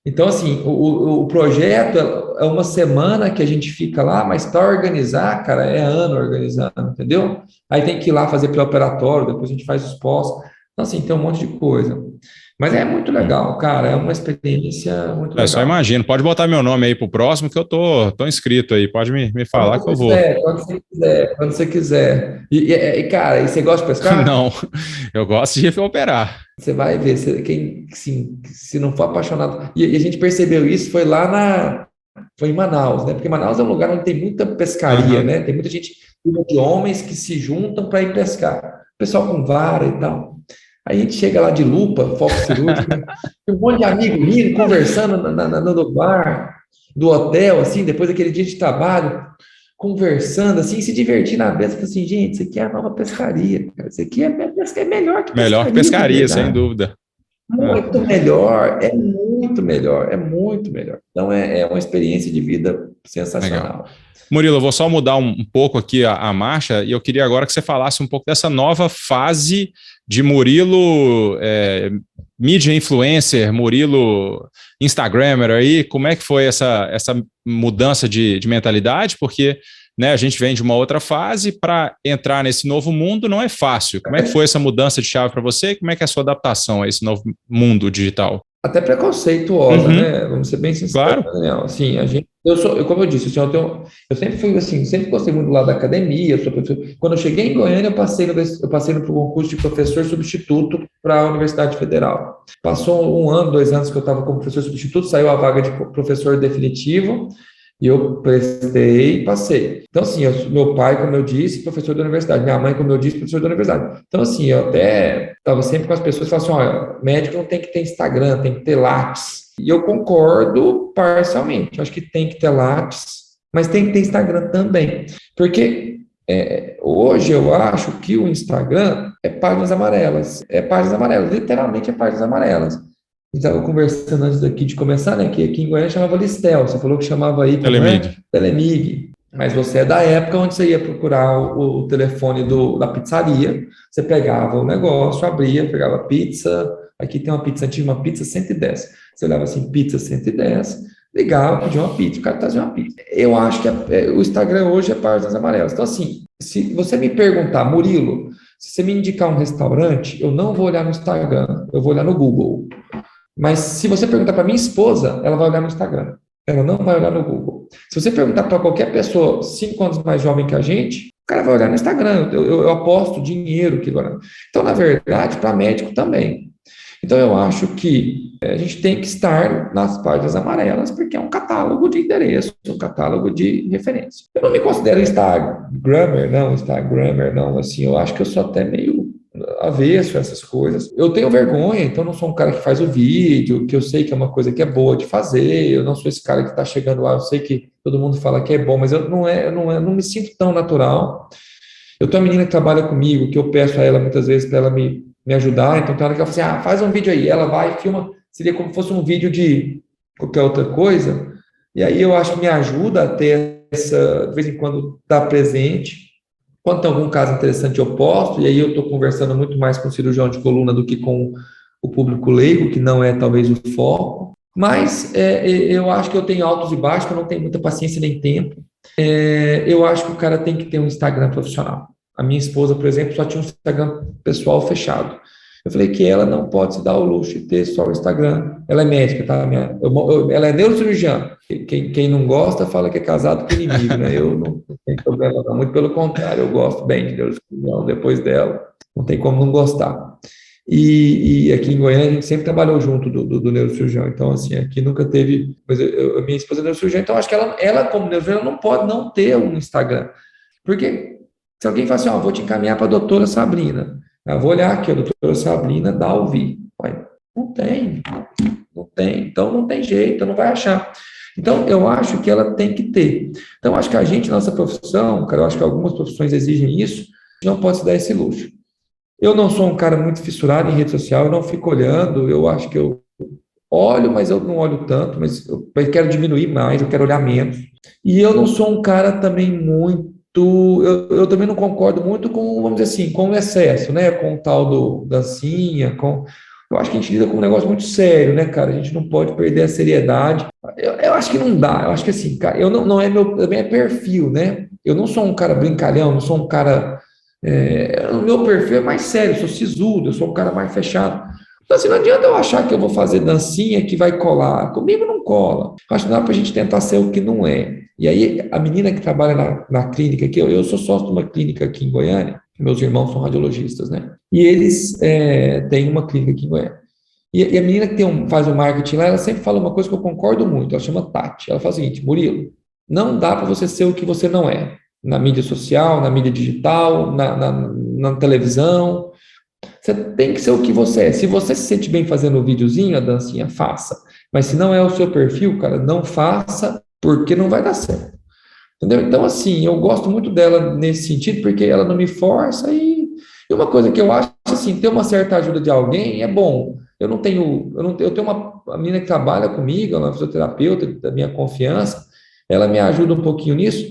Então, assim, o projeto é uma semana que a gente fica lá, mas para organizar, cara, é ano organizando, entendeu? Aí tem que ir lá fazer pré-operatório, depois a gente faz os pós. Então, assim, tem um monte de coisa. Mas é muito legal, cara, é uma experiência muito Só legal. imagino. Pode botar meu nome aí pro próximo, que eu tô inscrito aí. Pode me falar Quando que eu você vou. quiser, quando você quiser, quando você quiser. Cara, e você gosta de pescar? Não, eu gosto de operar. Você vai ver, quem, sim, se não for apaixonado. E a gente percebeu isso, foi em Manaus, né? Porque Manaus é um lugar onde tem muita pescaria, Aham. né? Tem muita gente, grupo de homens que se juntam para ir pescar. Pessoal com vara e tal. Aí a gente chega lá de lupa, foco cirúrgico, né? Tem um monte de amigo rindo, conversando no bar, do hotel, assim, depois daquele dia de trabalho, conversando, assim, se divertindo na beça, assim, gente, isso aqui é a nova pescaria, cara. Isso aqui é melhor que Melhor que pescaria, de pescaria, sem verdade. dúvida. É. Muito melhor, é muito melhor, é muito melhor. Então, é uma experiência de vida Legal. sensacional. Murilo, eu vou só mudar um pouco aqui a marcha e eu queria agora que você falasse um pouco dessa nova fase de Murilo, mídia influencer, Murilo Instagrammer aí. Como é que foi essa mudança de mentalidade? Porque, né, a gente vem de uma outra fase para entrar nesse novo mundo não é fácil. Como é que foi essa mudança de chave para você? Como é que é a sua adaptação a esse novo mundo digital? Até preconceituosa, Uhum, né? Vamos ser bem sinceros, claro. Daniel. Assim, como eu disse, assim, eu sempre fui assim, sempre gostei muito do lado da academia. Quando eu cheguei em Goiânia, eu passei no concurso de professor substituto para a Universidade Federal. Passou 1 ano, 2 anos que eu estava como professor substituto, saiu a vaga de professor definitivo. E eu prestei e passei. Então, assim, meu pai, como eu disse, professor da universidade. Minha mãe, como eu disse, professor da universidade. Então, assim, eu até estava sempre com as pessoas que falavam assim, olha, médico não tem que ter Instagram, tem que ter Lattes. E eu concordo parcialmente. Eu acho que tem que ter Lattes, mas tem que ter Instagram também. Porque hoje eu acho que o Instagram é páginas amarelas. É páginas amarelas, literalmente é páginas amarelas. A gente estava conversando antes daqui de começar, né? Que aqui em Goiânia chamava Listel. Você falou que chamava aí, como Telemig. Telemig. Mas você é da época onde você ia procurar o telefone da pizzaria, você pegava o negócio, abria, pegava pizza, aqui tem uma pizza antiga, uma pizza 110. Você olhava assim, pizza 110, ligava, pedia uma pizza, o cara trazia uma pizza. Eu acho que o Instagram hoje é páginas amarelas. Então, assim, se você me perguntar, Murilo, se você me indicar um restaurante, eu não vou olhar no Instagram, eu vou olhar no Google. Mas se você perguntar para minha esposa, ela vai olhar no Instagram. Ela não vai olhar no Google. Se você perguntar para qualquer pessoa 5 anos mais jovem que a gente, o cara vai olhar no Instagram. Eu aposto dinheiro que agora. Então, na verdade, para médico também. Então, eu acho que a gente tem que estar nas páginas amarelas, porque é um catálogo de endereço, um catálogo de referência. Eu não me considero Instagrammer, não. Assim, eu acho que eu sou até meio avesso a essas coisas. Eu tenho vergonha, então não sou um cara que faz o vídeo, que eu sei que é uma coisa que é boa de fazer, eu não sou esse cara que está chegando lá, eu sei que todo mundo fala que é bom, mas eu não me sinto tão natural. Eu tenho uma menina que trabalha comigo, que eu peço a ela muitas vezes para ela me ajudar, então tem hora que ela fala assim, faz um vídeo aí, ela vai e filma, seria como se fosse um vídeo de qualquer outra coisa, e aí eu acho que me ajuda a ter essa, de vez em quando, estar presente. Quando tem algum caso interessante, eu posto, e aí eu estou conversando muito mais com o cirurgião de coluna do que com o público leigo, que não é talvez o foco. Mas eu acho que eu tenho altos e baixos, que eu não tenho muita paciência nem tempo. Eu acho que o cara tem que ter um Instagram profissional. A minha esposa, por exemplo, só tinha um Instagram pessoal fechado. Eu falei que ela não pode se dar o luxo de ter só o Instagram. Ela é médica, tá? Ela é neurocirurgiã. Quem não gosta fala que é casado com inimigo, né? Eu não tenho problema, não. Muito pelo contrário, eu gosto bem de neurocirurgião depois dela. Não tem como não gostar. E aqui em Goiânia a gente sempre trabalhou junto do neurocirurgião. Então, assim, aqui nunca teve. Mas minha esposa é neurocirurgiã, então acho que ela como neurocirurgiã, não pode não ter um Instagram. Porque se alguém fala assim, vou te encaminhar para a doutora Sabrina. Eu vou olhar aqui, a doutora Sabrina dá ouvir. Não tem. Então não tem jeito, não vai achar. Então eu acho que ela tem que ter. Então acho que a gente, nossa profissão, cara, eu acho que algumas profissões exigem isso, não pode se dar esse luxo. Eu não sou um cara muito fissurado em rede social, eu não fico olhando, eu acho que eu olho, mas eu não olho tanto, mas eu quero diminuir mais, eu quero olhar menos. E eu não sou um cara também muito. Eu também não concordo muito com, vamos dizer assim, com o excesso, né? Com o tal do dancinha, eu acho que a gente lida com um negócio muito sério, né, cara? A gente não pode perder a seriedade. Eu acho que não dá. Eu acho que assim, cara, eu não é meu, também é perfil, né? Eu não sou um cara brincalhão, não sou um cara. O meu perfil é mais sério, eu sou sisudo, eu sou um cara mais fechado. Então, assim, não adianta eu achar que eu vou fazer dancinha que vai colar. Comigo não cola. Acho que dá para a gente tentar ser o que não é. E aí, a menina que trabalha na clínica aqui, eu sou sócio de uma clínica aqui em Goiânia, meus irmãos são radiologistas, né? E eles têm uma clínica aqui em Goiânia. E a menina que faz o marketing lá, ela sempre fala uma coisa que eu concordo muito, ela chama Tati. Ela fala o seguinte, Murilo, não dá para você ser o que você não é. Na mídia social, na mídia digital, na televisão. Você tem que ser o que você é. Se você se sente bem fazendo o videozinho, a dancinha, faça. Mas se não é o seu perfil, cara, não faça, porque não vai dar certo. Entendeu? Então, assim, eu gosto muito dela nesse sentido, porque ela não me força e uma coisa que eu acho, assim, ter uma certa ajuda de alguém é bom. Eu tenho uma menina que trabalha comigo, ela é uma fisioterapeuta da minha confiança, ela me ajuda um pouquinho nisso,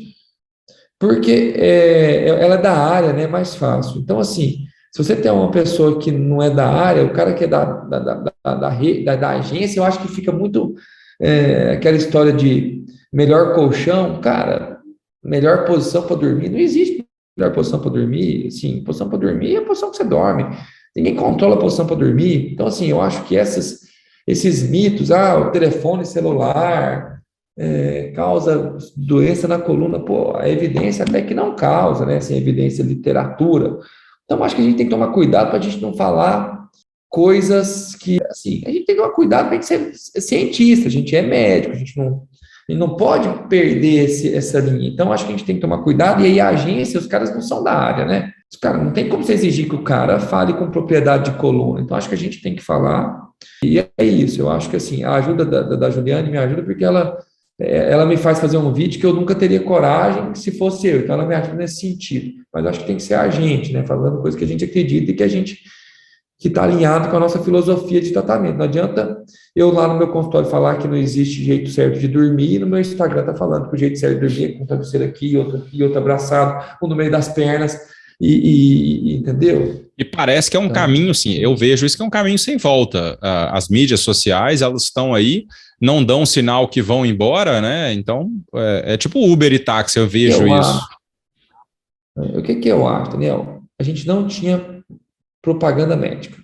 porque ela é da área, né, é mais fácil. Então, assim, se você tem uma pessoa que não é da área, o cara que é da agência, eu acho que fica muito aquela história de melhor colchão, cara, melhor posição para dormir, não existe melhor posição para dormir, assim, posição para dormir é a posição que você dorme, ninguém controla a posição para dormir, então assim, eu acho que esses mitos, o telefone celular causa doença na coluna, pô, a evidência até que não causa, né, assim, a evidência literatura, então acho que a gente tem que tomar cuidado para a gente não falar coisas que, assim, a gente tem que tomar cuidado para a gente ser cientista, a gente é médico, a gente não pode perder essa linha. Então, acho que a gente tem que tomar cuidado, e aí a agência, os caras não são da área, né? Os caras não tem como você exigir que o cara fale com propriedade de coluna. Então, acho que a gente tem que falar, e é isso. Eu acho que, assim, a ajuda da Juliane me ajuda porque ela me faz fazer um vídeo que eu nunca teria coragem se fosse eu. Então, ela me ajuda nesse sentido. Mas acho que tem que ser a gente, né? Falando coisa que a gente acredita e que está alinhado com a nossa filosofia de tratamento. Não adianta eu lá no meu consultório falar que não existe jeito certo de dormir, e no meu Instagram está falando que o jeito certo de dormir é com um travesseiro aqui, outro abraçado, um no meio das pernas. Entendeu? E parece que é um Então, caminho, sim, eu vejo isso que é um caminho sem volta. As mídias sociais, elas estão aí, não dão um sinal que vão embora, né? Então, é tipo Uber e táxi, eu vejo eu isso. acho, o que que eu acho, Daniel? A gente não tinha propaganda médica.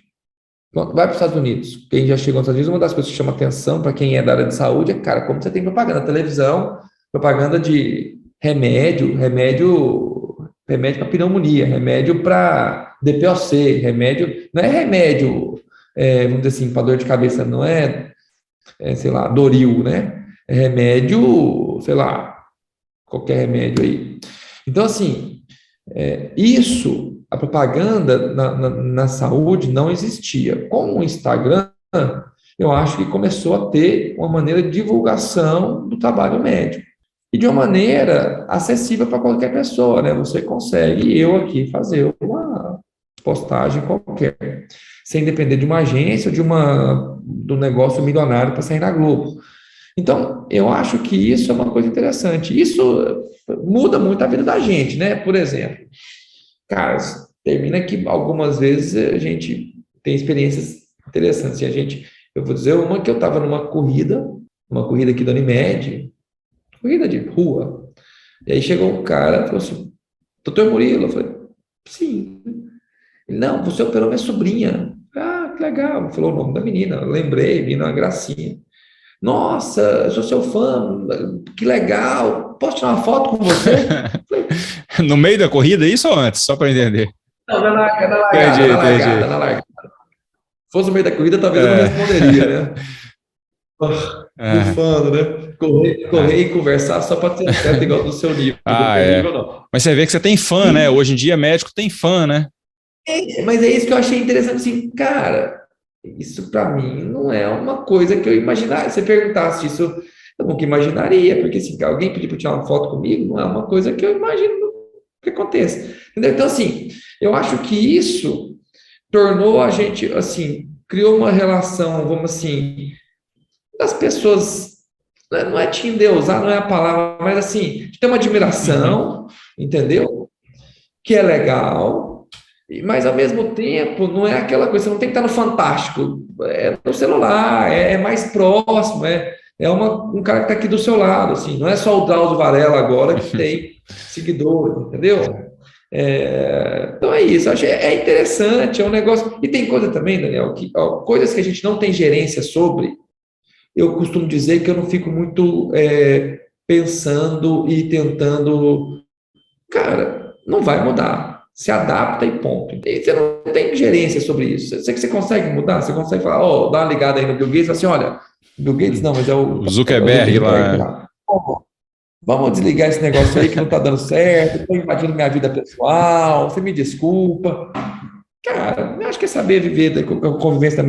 Vai para os Estados Unidos. Quem já chegou nos Estados Unidos, uma das coisas que chama atenção para quem é da área de saúde é, cara, como você tem propaganda na televisão, propaganda de remédio para pneumonia, remédio para DPOC, remédio, não é remédio, vamos dizer assim, para dor de cabeça, não sei lá, Doril, né? É remédio, sei lá, qualquer remédio aí. Então, assim, a propaganda na saúde não existia. Com o Instagram, eu acho que começou a ter uma maneira de divulgação do trabalho médico. E de uma maneira acessível para qualquer pessoa, né? Você consegue, eu aqui, fazer uma postagem qualquer, sem depender de uma agência ou do negócio milionário para sair na Globo. Então, eu acho que isso é uma coisa interessante. Isso muda muito a vida da gente, né? Por exemplo, cara, termina que algumas vezes a gente tem experiências interessantes. Eu vou dizer uma que eu estava uma corrida aqui da Unimed, corrida de rua. E aí chegou um cara e falou assim: Doutor Murilo, eu falei: sim. Ele: não, você operou minha sobrinha. Ah, que legal. Falou o nome da menina, eu lembrei, menina, uma gracinha. Nossa, eu sou seu fã, que legal. Posso tirar uma foto com você? Falei: No meio da corrida, isso ou antes? Só para entender. não, na largada, Entendi, entendi. na largada. Se fosse no meio da corrida, talvez eu não É, responderia, né? é, Bufando, né? Correr é. e conversar só para ter certo igual do seu nível. Do Ah, meu é. nível, não. Mas você vê que você tem fã, né? E, Hoje em dia, médico tem fã, né? mas é isso que eu achei interessante, assim, cara, isso para mim não é uma coisa que eu imaginaria. Se você perguntasse isso, eu nunca imaginaria, porque assim, alguém pedir para tirar uma foto comigo não é uma coisa que eu imagino que aconteça. Entendeu? Então, assim, eu acho que isso tornou a gente, assim, criou uma relação, vamos assim, das pessoas, não é te endeusar, não é a palavra, mas assim, de ter uma Uhum. admiração, entendeu? Que é legal, mas ao mesmo tempo não é aquela coisa, você não tem que estar no Fantástico, é no celular, é mais próximo, um cara que está aqui do seu lado, assim, não é só o Drauzio Varela agora que tem seguidores, entendeu? Então é isso, eu acho interessante, é um negócio. E tem coisa também, Daniel, coisas que a gente não tem gerência sobre. Eu costumo dizer que eu não fico muito pensando e tentando. Cara, não vai mudar. Se adapta e ponto. E você não tem gerência sobre isso. Você consegue mudar? Você consegue falar, ó, dá uma ligada aí no Bill Gates e fala assim: olha, Bill Gates não, mas O é o Zuckerberg Zuckerberg lá. lá. Vamos desligar esse negócio aí que não está dando certo, estou invadindo minha vida pessoal, você me desculpa. Cara, eu acho que é saber viver com a convivência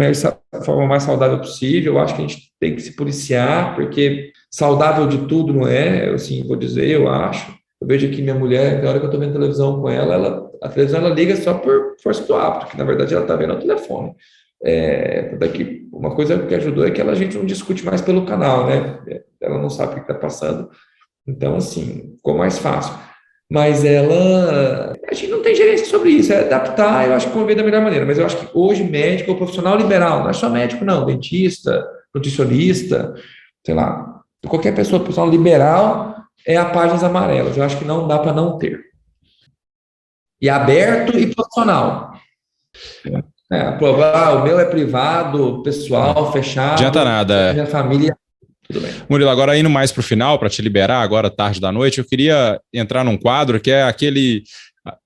da forma mais saudável possível. Eu acho que a gente tem que se policiar, porque saudável de tudo não é, assim, vou dizer, eu acho. Eu vejo aqui minha mulher, na hora que eu estou vendo televisão com a televisão ela liga só por força do hábito, que na verdade ela está vendo o telefone. Daqui, uma coisa que ajudou é que a gente não discute mais pelo canal, né? Ela não sabe o que está passando. Então, assim, ficou mais fácil. Mas a gente não tem gerência sobre isso, é adaptar, eu acho que conviver da melhor maneira. Mas eu acho que hoje médico ou profissional liberal, não é só médico, não, dentista, nutricionista, sei lá, qualquer pessoa profissional liberal é a páginas amarelas. Eu acho que não dá para não ter. E aberto e profissional. Aprovar, o meu é privado, É. pessoal, Adianta fechado, nada. a minha família, tudo bem. Murilo, agora indo mais para o final, para te liberar, agora tarde da noite, eu queria entrar num quadro que é aquele.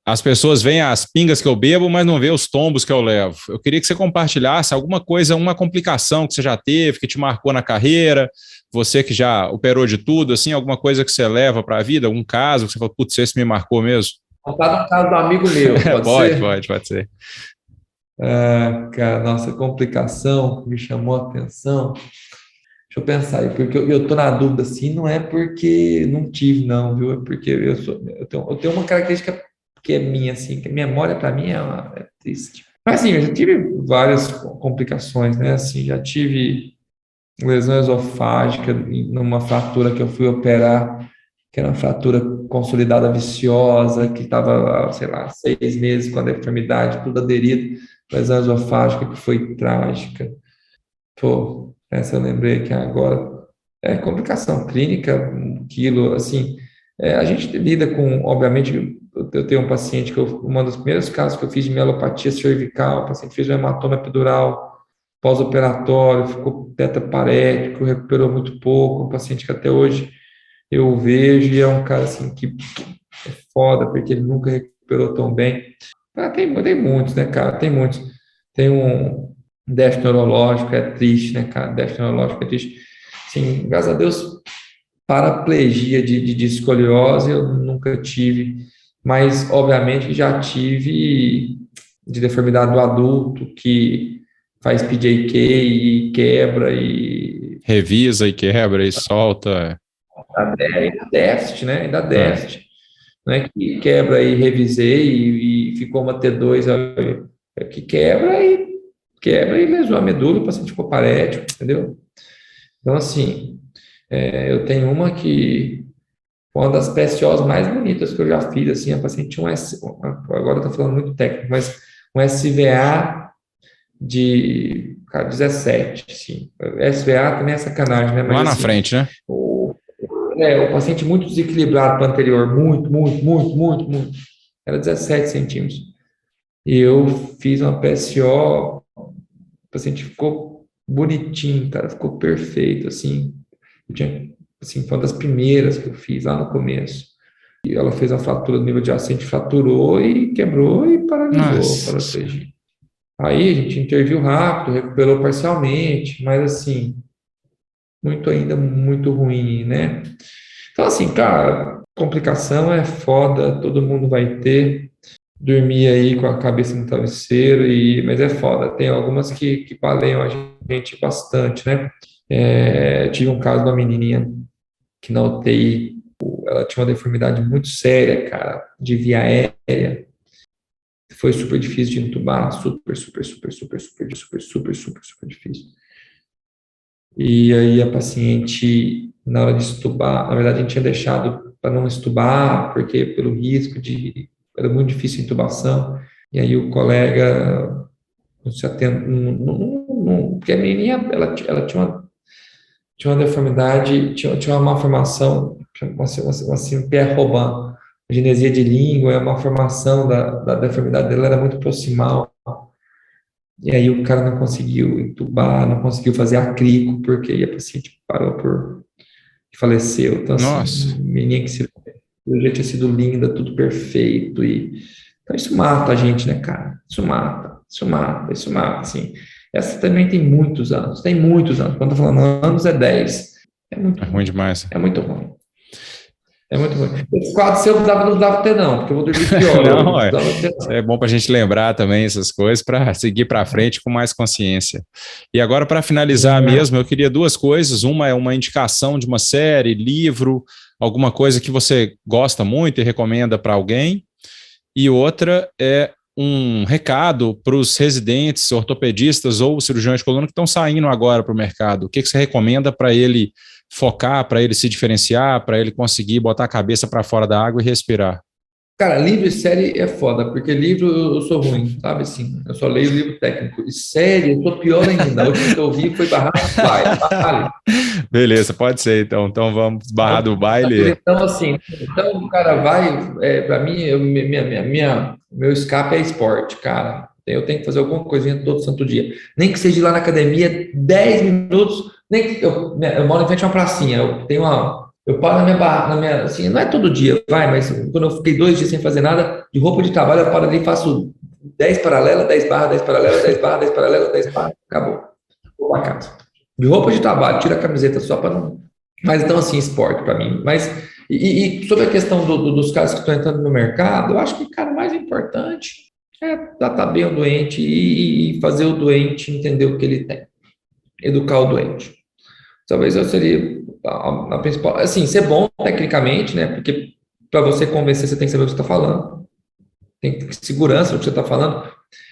As pessoas veem as pingas que eu bebo, mas não vê os tombos que eu levo. Eu queria que você compartilhasse alguma coisa, uma complicação que você já teve, que te marcou na carreira, você que já operou de tudo, assim, alguma coisa que você leva para a vida, algum caso que você falou, putz, esse me marcou mesmo. Contar no caso do amigo meu, pode ser? Pode ser. Ah, cara, nossa, complicação me chamou a atenção. Deixa eu pensar aí, porque eu tô na dúvida assim, não é porque não tive, não, viu? É porque eu tenho uma característica que é minha, assim, que a memória para mim é triste. Mas assim, eu já tive várias complicações, né? Assim, já tive lesão esofágica numa fratura que eu fui operar, que era uma fratura consolidada viciosa, que estava, sei lá, 6 meses com a deformidade, tudo aderido, lesão esofágica que foi trágica. Pô, essa eu lembrei que agora é complicação clínica, 1 quilo, assim, a gente lida com, obviamente, eu tenho um paciente um dos primeiros casos que eu fiz de mielopatia cervical, o paciente fez um hematoma epidural pós-operatório, ficou tetraparético, recuperou muito pouco, um paciente que até hoje eu vejo e é um cara assim que é foda, porque ele nunca recuperou tão bem. Tem muitos, né, cara? Tem muitos. Tem um déficit neurológico, é triste, né, cara? Déficit neurológico é triste. Sim, graças a Deus, paraplegia de escoliose eu nunca tive, mas obviamente já tive de deformidade do adulto que faz PJK e quebra e Revisa e quebra e solta. dá déficit, né? Dá déficit. Não é que quebra e revisei e ficou uma T2 que quebra e lesou a medula, o paciente ficou parético, entendeu? Então, assim, eu tenho uma que foi uma das PSOs mais bonitas que eu já fiz, assim, a paciente tinha agora eu tô falando muito técnico, mas um SVA de, cara, 17, sim. SVA também é sacanagem, né? Mas, Lá na assim, frente, né? o paciente muito desequilibrado para o anterior, muito. Era 17 centímetros. E eu fiz uma PSO, o paciente ficou bonitinho, cara, ficou perfeito, assim. Assim, foi uma das primeiras que eu fiz lá no começo. E ela fez a fratura do nível adjacente, fraturou e quebrou e paralisou, paraplegia. Aí a gente interviu rápido, recuperou parcialmente, mas assim, muito ruim, né? Então, assim, cara, complicação é foda, todo mundo vai ter. Dormir aí com a cabeça no travesseiro, mas é foda. Tem algumas que baleiam a gente bastante, né? Tive um caso de uma menininha que na UTI, ela tinha uma deformidade muito séria, cara, de via aérea. Foi super difícil de entubar, super difícil. E aí a paciente, na hora de estubar, na verdade a gente tinha deixado para não estubar, porque pelo risco era muito difícil a intubação, e aí o colega não se atende, porque a menininha, ela tinha uma deformidade, tinha uma malformação, assim, pé robã, genesia de língua, a malformação da deformidade dela era muito proximal. E aí o cara não conseguiu entubar, não conseguiu fazer a crico, porque aí a paciente parou e faleceu. Então, assim, menina que já tinha sido linda, tudo perfeito. Então, isso mata a gente, né, cara? Isso mata, assim. Essa também tem muitos anos. Quando eu tô falando anos, é 10. É muito ruim demais. É muito ruim. Esse quadro seu não dava ter, não, porque eu vou dormir pior. Não, é bom para a gente lembrar também essas coisas, para seguir para frente com mais consciência. E agora, para finalizar mesmo, eu queria 2 coisas. Uma é uma indicação de uma série, livro, alguma coisa que você gosta muito e recomenda para alguém. E outra é um recado para os residentes, ortopedistas ou cirurgiões de coluna que estão saindo agora para o mercado. O que você recomenda para ele focar, para ele se diferenciar, para ele conseguir botar a cabeça para fora da água e respirar? Cara, livro e série é foda, porque livro eu sou ruim, sabe assim? Eu só leio livro técnico. E série, eu sou pior ainda. A última que eu vi foi Barra do Baile. Beleza, pode ser então. Então vamos Barra do Baile. Então, assim, o cara vai, para mim, meu escape é esporte, cara. Eu tenho que fazer alguma coisinha todo santo dia. Nem que seja ir lá na academia 10 minutos, nem que eu moro em frente a uma pracinha, eu paro na minha, assim, não é todo dia, mas quando eu fiquei 2 dias sem fazer nada, de roupa de trabalho, eu paro ali e faço 10 paralelas, 10 barras, 10 paralelas, 10 barras, 10 paralelas, 10 barras, acabou. Vou pra casa. De roupa de trabalho, tira a camiseta só para não... Mas então, assim, esporte para mim. Mas, e sobre a questão dos casos que estão entrando no mercado, eu acho que, cara, o mais importante é tratar bem o doente e fazer o doente entender o que ele tem. Educar o doente. Talvez eu seria a principal. Assim, ser bom tecnicamente, né? Porque para você convencer, você tem que saber o que você está falando. Tem que ter segurança do que você está falando.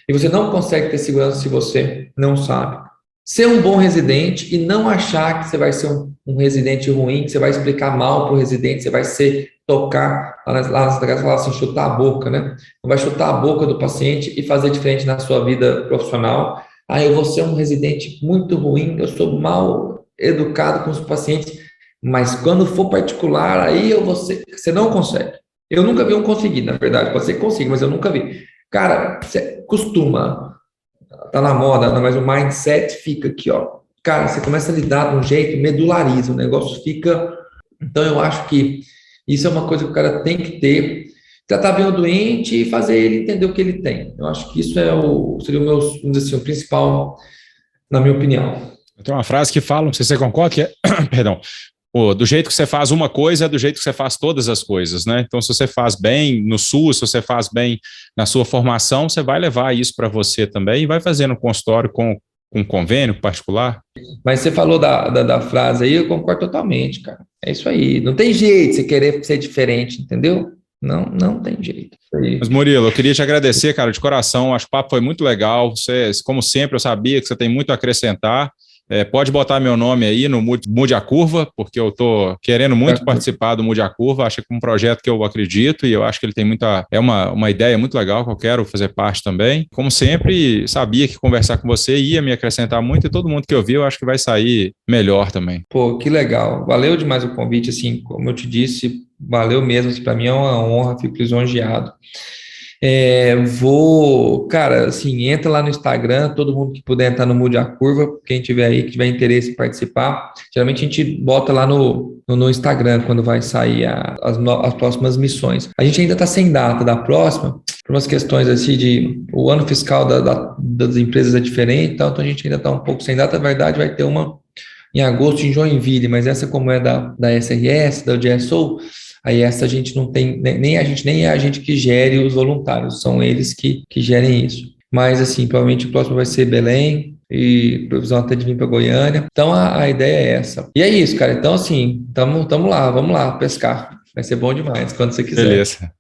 E você não consegue ter segurança se você não sabe. Ser um bom residente e não achar que você vai ser um residente ruim, que você vai explicar mal para o residente, você vai ser tocar, lá nas casas fala assim, chutar a boca, né? Não vai chutar a boca do paciente e fazer diferente na sua vida profissional. Ah, eu vou ser um residente muito ruim, eu sou mal educado com os pacientes, mas quando for particular, aí você não consegue. Eu nunca vi um conseguir, na verdade, pode ser que consiga, mas eu nunca vi. Cara, você costuma, tá na moda, mas o mindset fica aqui, ó. Cara, você começa a lidar de um jeito, medulariza, o negócio fica... Então, eu acho que isso é uma coisa que o cara tem que ter, tratar bem o doente e fazer ele entender o que ele tem. Eu acho que isso seria o meu, vamos dizer assim, o principal, na minha opinião. Tem uma frase que fala, não sei se você concorda, que é, perdão, do jeito que você faz uma coisa é do jeito que você faz todas as coisas, né? Então, se você faz bem no SUS, se você faz bem na sua formação, você vai levar isso para você também e vai fazer no consultório com um convênio particular. Mas você falou da frase aí, eu concordo totalmente, cara. É isso aí. Não tem jeito você querer ser diferente, entendeu? Não tem jeito. Mas, Murilo, eu queria te agradecer, cara, de coração. Acho que o papo foi muito legal. Você, como sempre, eu sabia que você tem muito a acrescentar. Pode botar meu nome aí no Mude a Curva, porque eu estou querendo muito participar do Mude a Curva. Acho que é um projeto que eu acredito e eu acho que ele tem uma ideia muito legal que eu quero fazer parte também. Como sempre, sabia que conversar com você ia me acrescentar muito e todo mundo que eu vi, eu acho que vai sair melhor também. Pô, que legal. Valeu demais o convite, assim, como eu te disse, valeu mesmo. Para mim é uma honra, fico lisonjeado. Cara, assim, entra lá no Instagram, todo mundo que puder entrar no Mude a Curva, quem tiver aí, que tiver interesse em participar, geralmente a gente bota lá no Instagram, quando vai sair as próximas missões. A gente ainda está sem data da próxima, por umas questões assim o ano fiscal das empresas é diferente, então a gente ainda está um pouco sem data, na verdade vai ter uma em agosto em Joinville, mas essa como é da SRS, da GSO, aí essa a gente não tem, nem é a gente que gere os voluntários, são eles que gerem isso. Mas, assim, provavelmente o próximo vai ser Belém e previsão até de vir para Goiânia. Então, a ideia é essa. E é isso, cara. Então, assim, vamos lá pescar. Vai ser bom demais, quando você quiser. Beleza.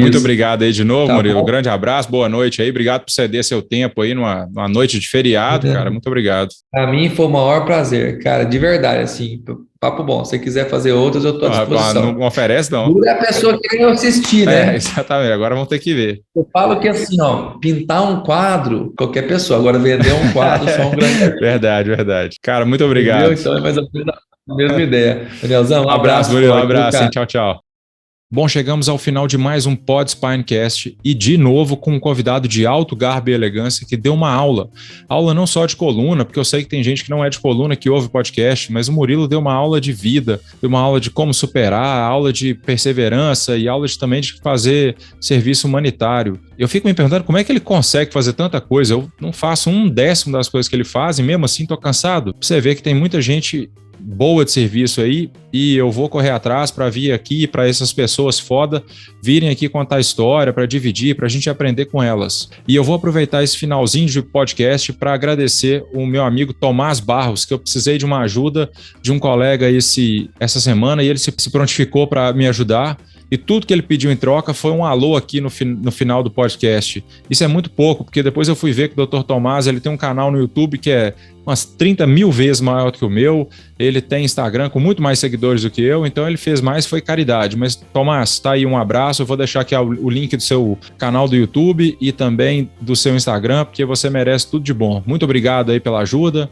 Muito obrigado aí de novo, Murilo. Um grande abraço, boa noite aí. Obrigado por ceder seu tempo aí numa noite de feriado, cara. Muito obrigado. Para mim foi o maior prazer, cara, de verdade, assim, papo bom. Se você quiser fazer outras, eu estou à disposição. Não oferece, não. Dura a pessoa querendo assistir, né? Exatamente. Agora vamos ter que ver. Eu falo que assim, ó, pintar um quadro, qualquer pessoa. Agora vender um quadro, só um grande. Verdade. Cara, muito obrigado. Entendeu? Então é mais ou menos a mesma ideia. Danielzão, um abraço, Murilo. Um abraço, hein? Tchau. Bom, chegamos ao final de mais um Pod Spinecast e de novo com um convidado de alto garbo e elegância que deu uma aula não só de coluna, porque eu sei que tem gente que não é de coluna que ouve podcast, mas o Murilo deu uma aula de vida, deu uma aula de como superar, aula de perseverança e aula também de fazer serviço humanitário. Eu fico me perguntando como é que ele consegue fazer tanta coisa. Eu não faço 1/10 das coisas que ele faz e mesmo assim tô cansado. Você vê que tem muita gente boa de serviço aí e eu vou correr atrás para vir aqui, para essas pessoas foda virem aqui contar história, para dividir, para a gente aprender com elas. E eu vou aproveitar esse finalzinho de podcast para agradecer o meu amigo Tomás Barros, que eu precisei de uma ajuda de um colega essa semana e ele se prontificou para me ajudar. E tudo que ele pediu em troca foi um alô aqui no final do podcast. Isso é muito pouco, porque depois eu fui ver que o Dr. Tomás ele tem um canal no YouTube que é umas 30 mil vezes maior do que o meu. Ele tem Instagram com muito mais seguidores do que eu, então ele fez mais, foi caridade. Mas, Tomás, tá aí um abraço. Eu vou deixar aqui o link do seu canal do YouTube e também do seu Instagram, porque você merece tudo de bom. Muito obrigado aí pela ajuda.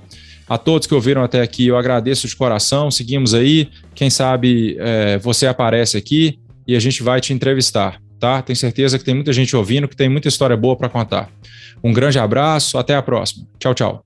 A todos que ouviram até aqui, eu agradeço de coração. Seguimos aí. Quem sabe você aparece aqui e a gente vai te entrevistar, tá? Tenho certeza que tem muita gente ouvindo, que tem muita história boa para contar. Um grande abraço, até a próxima. Tchau.